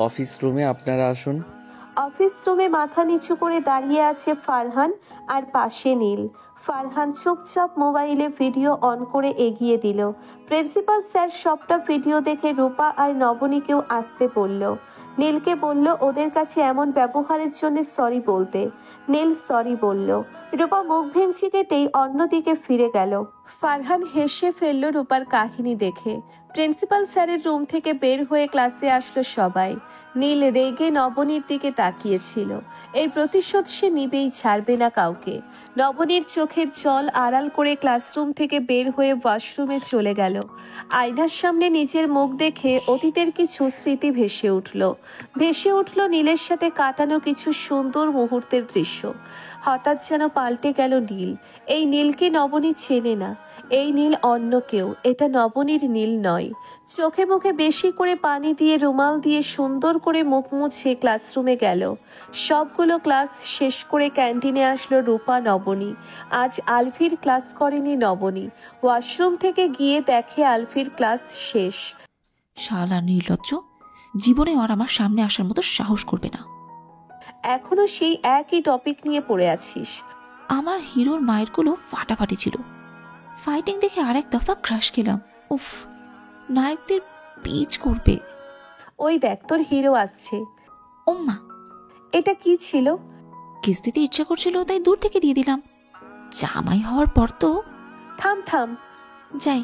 অফিস রুমে আপনারা আসুন। অফিস রুমে মাথা নিচু করে দাঁড়িয়ে আছে ফারহান আর পাশে নীল। ফারহান চুপচাপ মোবাইলে ভিডিও অন করে এগিয়ে দিল। প্রিন্সিপাল স্যার সবটা ভিডিও দেখে রূপা আর নবনীকেও আসতে বলল। নীলকে বলল ওদের কাছে এমন ব্যবহারের জন্য সরি বলতে। নীল সরি বলল। রূপা মুখ ভেঙচি কেটেই অন্যদিকে ফিরে গেল। ফারহান হেসে ফেলল রূপার কাহিনী দেখে। প্রিন্সিপাল স্যারের রুম থেকে বের হয়ে ক্লাসে আসলো সবাই। নীল রেগে নবনীর দিকে তাকিয়েছিল। এর প্রতিশোধ সে নিবেই, ছাড়বে না কাউকে। নবনীর চোখের জল আড়াল করে ক্লাসরুম থেকে বের হয়ে ওয়াশরুমে চলে গেল। আয়নার সামনে নিজের মুখ দেখে অতীতের কিছু স্মৃতি ভেসে উঠল নীলের সাথে কাটানো কিছু সুন্দর মুহূর্তের দৃশ্য। হঠাৎ যেন পাল্টে গেল নীল। এই নীলকে নবনী চেনে না। এই নীল অন্য কেউ, এটা নবনীর নীল নয়। চোখে মুখে বেশি করে পানি দিয়ে রুমাল দিয়ে সুন্দর করে মুখ মুছে ক্লাসরুমে গেল। সবগুলো ক্লাস শেষ করে ক্যান্টিনে আসলো রূপা, নবনী। আজ আলফির ক্লাস করেনি নবনী। ওয়াশরুম থেকে গিয়ে দেখে আলফির ক্লাস শেষ। শালা নির্লজ্জ, জীবনে আর আমার সামনে আসার মতো সাহস করবে না। এখনো সেই একই টপিক নিয়ে পড়ে আছিস। আমার হিরোর মায়েরগুলো ফাটাফাটি ছিল। ফাইটিং দেখে আরেক দফা ক্রাশ খেলাম। উফ, নায়কদের পিচ করবে। ওই দেখ তোর হিরো আসছে। ওম্মা, এটা কি ছিল? কিস দিতে ইচ্ছা করছিল তাই দূর থেকে দিয়ে দিলাম। জামাই হওয়ার পর তো থাম থাম। যাই,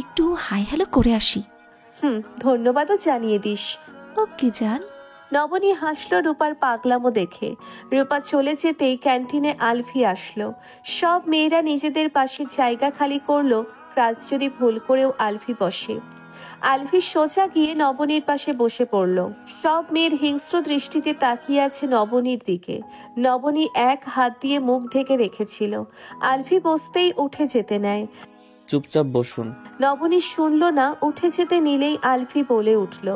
একটু হাই হ্যালো করে আসি। ধন্যবাদও জানিয়ে দিস। ওকে যান। নবনী হাসলো রূপার পাগলামো দেখে। রূপা চলে যেতেই ক্যান্টিনে আলফি আসলো। সব মেয়েরা নিজেদের পাশে জায়গা খালি করলো। ক্লাস যদি ভুল করেও আলফি বসে। আলফি সোজা গিয়ে নবনীর পাশে বসে পড়ল। সব মেয়ের হিংস্র দৃষ্টিতে তাকিয়ে আছে নবনীর দিকে। নবনী এক হাত দিয়ে মুখ ঢেকে রেখেছিল। আলফি বসতেই উঠে যেতে নেয়। চুপচাপ বসুন। নবনী শুনল না, উঠে যেতে নিলেই আলফি বলে উঠল,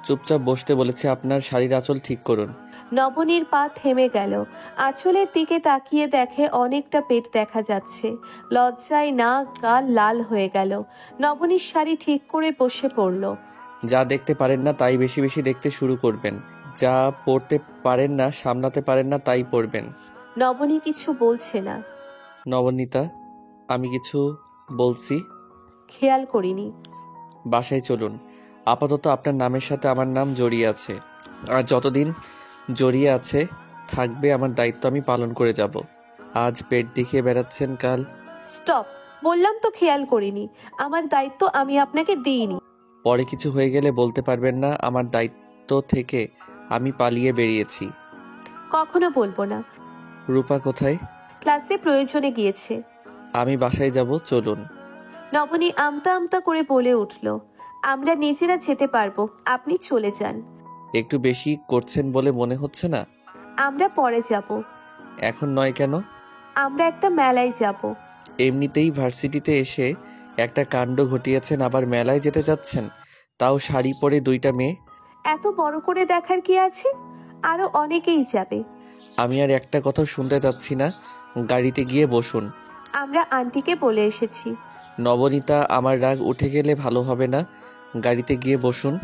চুপচাপ বসতে বলেছে, আপনার শাড়ির আঁচল ঠিক করুন। নবনীর পা থেমে গেল। আঁচলের দিকে তাকিয়ে দেখে অনেকটা পেট দেখা যাচ্ছে। লজ্জায় নাক গাল লাল হয়ে গেল। নবনীর শাড়ি ঠিক করে বসে পড়ল। যা দেখতে পারেন না তাই বেশি বেশি দেখতে শুরু করবেন। যা পড়তে পারেন না, সামলাতে পারেন না তাই পড়বেন। নবনী কিছু বলছে না। নবনীতা, আমি কিছু বলছি? খেয়াল করিনি। বাসায় চলুন। আপাতত আপনার নামের সাথে আমার নাম জড়িয়ে আছে, আর যতদিন জড়িয়ে আছে থাকবে আমার দায়িত্ব আমি পালন করে যাব। আজ পেট দেখিয়ে বেড়াচ্ছেন, কাল স্টপ, বললাম তো খেয়াল করিনি। আমার দায়িত্ব আমি আপনাকে দিইনি। পরে কিছু হয়ে গেলে বলতে পারবেন না আমার দায়িত্ব থেকে আমি পালিয়ে বেরিয়েছি। কখনো বলবো না। রূপা কোথায়? ক্লাসে প্রয়োজনে গিয়েছে। আমি বাসায় যাব, চলুন। নবনী আমতা আমতা করে বলে উঠল, আমরা নিজেরা যেতে পারবো, আপনি চলে যান। একটু বেশি করছেন বলে মনে হচ্ছে না? আমরা পরে যাব। এখন নয় কেন? আমরা একটা মেলায় যাব। এমনিতেই ভার্সিটিতে এসে একটা কাণ্ড ঘটিয়েছেন, আবার মেলায় যেতে যাচ্ছেন, তাও শাড়ি পরে দুইটা মেয়ে। এত বড় করে দেখার কি আছে? আরো অনেকেই যাবে। আমি আর একটা কথা শুনতে চাচ্ছি না, গাড়িতে গিয়ে বসুন। আমরা আন্টিকে বলে এসেছি। নবনীতা, আমার রাগ উঠে গেলে ভালো হবে না, গাড়িতে গিয়ে বসুন।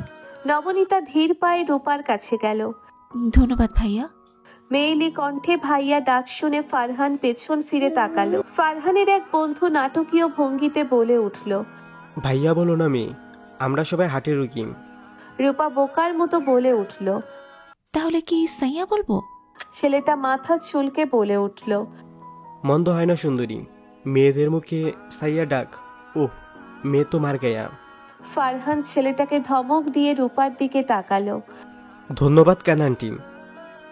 নবনীতা ধীর পায়ে রূপার কাছে গেল। ধন্যবাদ ভাইয়া। মেয়েলি কণ্ঠে ভাইয়া ডাক শুনে ফারহান পেছন ফিরে তাকালো। ফারহানের এক বন্ধু নাটকীয় ভঙ্গিতে বলে উঠল, ভাইয়া বলো না মেয়ে, আমরা সবাই হাটে রুকি। রূপা বোকার মতো বলে উঠল, তাহলে কি সাইয়া বলবো? ছেলেটা মাথা চুলকে বলে উঠল, মন্দ হয় না সুন্দরী, মেয়েদের মুখে সাইয়া ডাক। ওহ, মেয়ে তো মার গেয়া। ফারহান ছেলেটাকে ধমক দিয়ে রূপার দিকে তাকালো। ধন্যবাদ কেন আন্টি?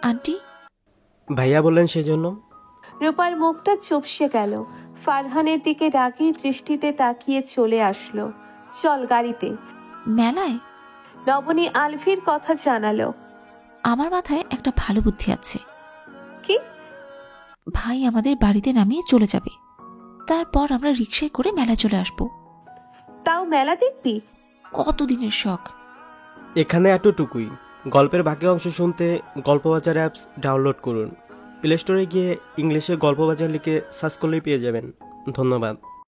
আন্টি? ভাইয়া বললেন সেজন্য। রূপার মুখটা চুপসে গেল। ফারহানের দিকে রাগী দৃষ্টিতে তাকিয়ে চলে আসলো। চল গাড়িতে। মেলায়? নবনী আলফির কথা জানালো। আমার মাথায় একটা ভালো বুদ্ধি আছে। কি? ভাই আমাদের বাড়িতে নামিয়ে চলে যাবে, তারপর আমরা রিকশায় করে মেলা চলে আসব। তাও মেলা দেখবি? কতদিনের শখ। এখানে এতটুকুই। গল্পের বাকি অংশ শুনতে গল্পবাজার অ্যাপস ডাউনলোড করুন। প্লে স্টোরে গিয়ে ইংলিশে গল্পবাজার লিখে সার্চ করলেই পেয়ে যাবেন। ধন্যবাদ।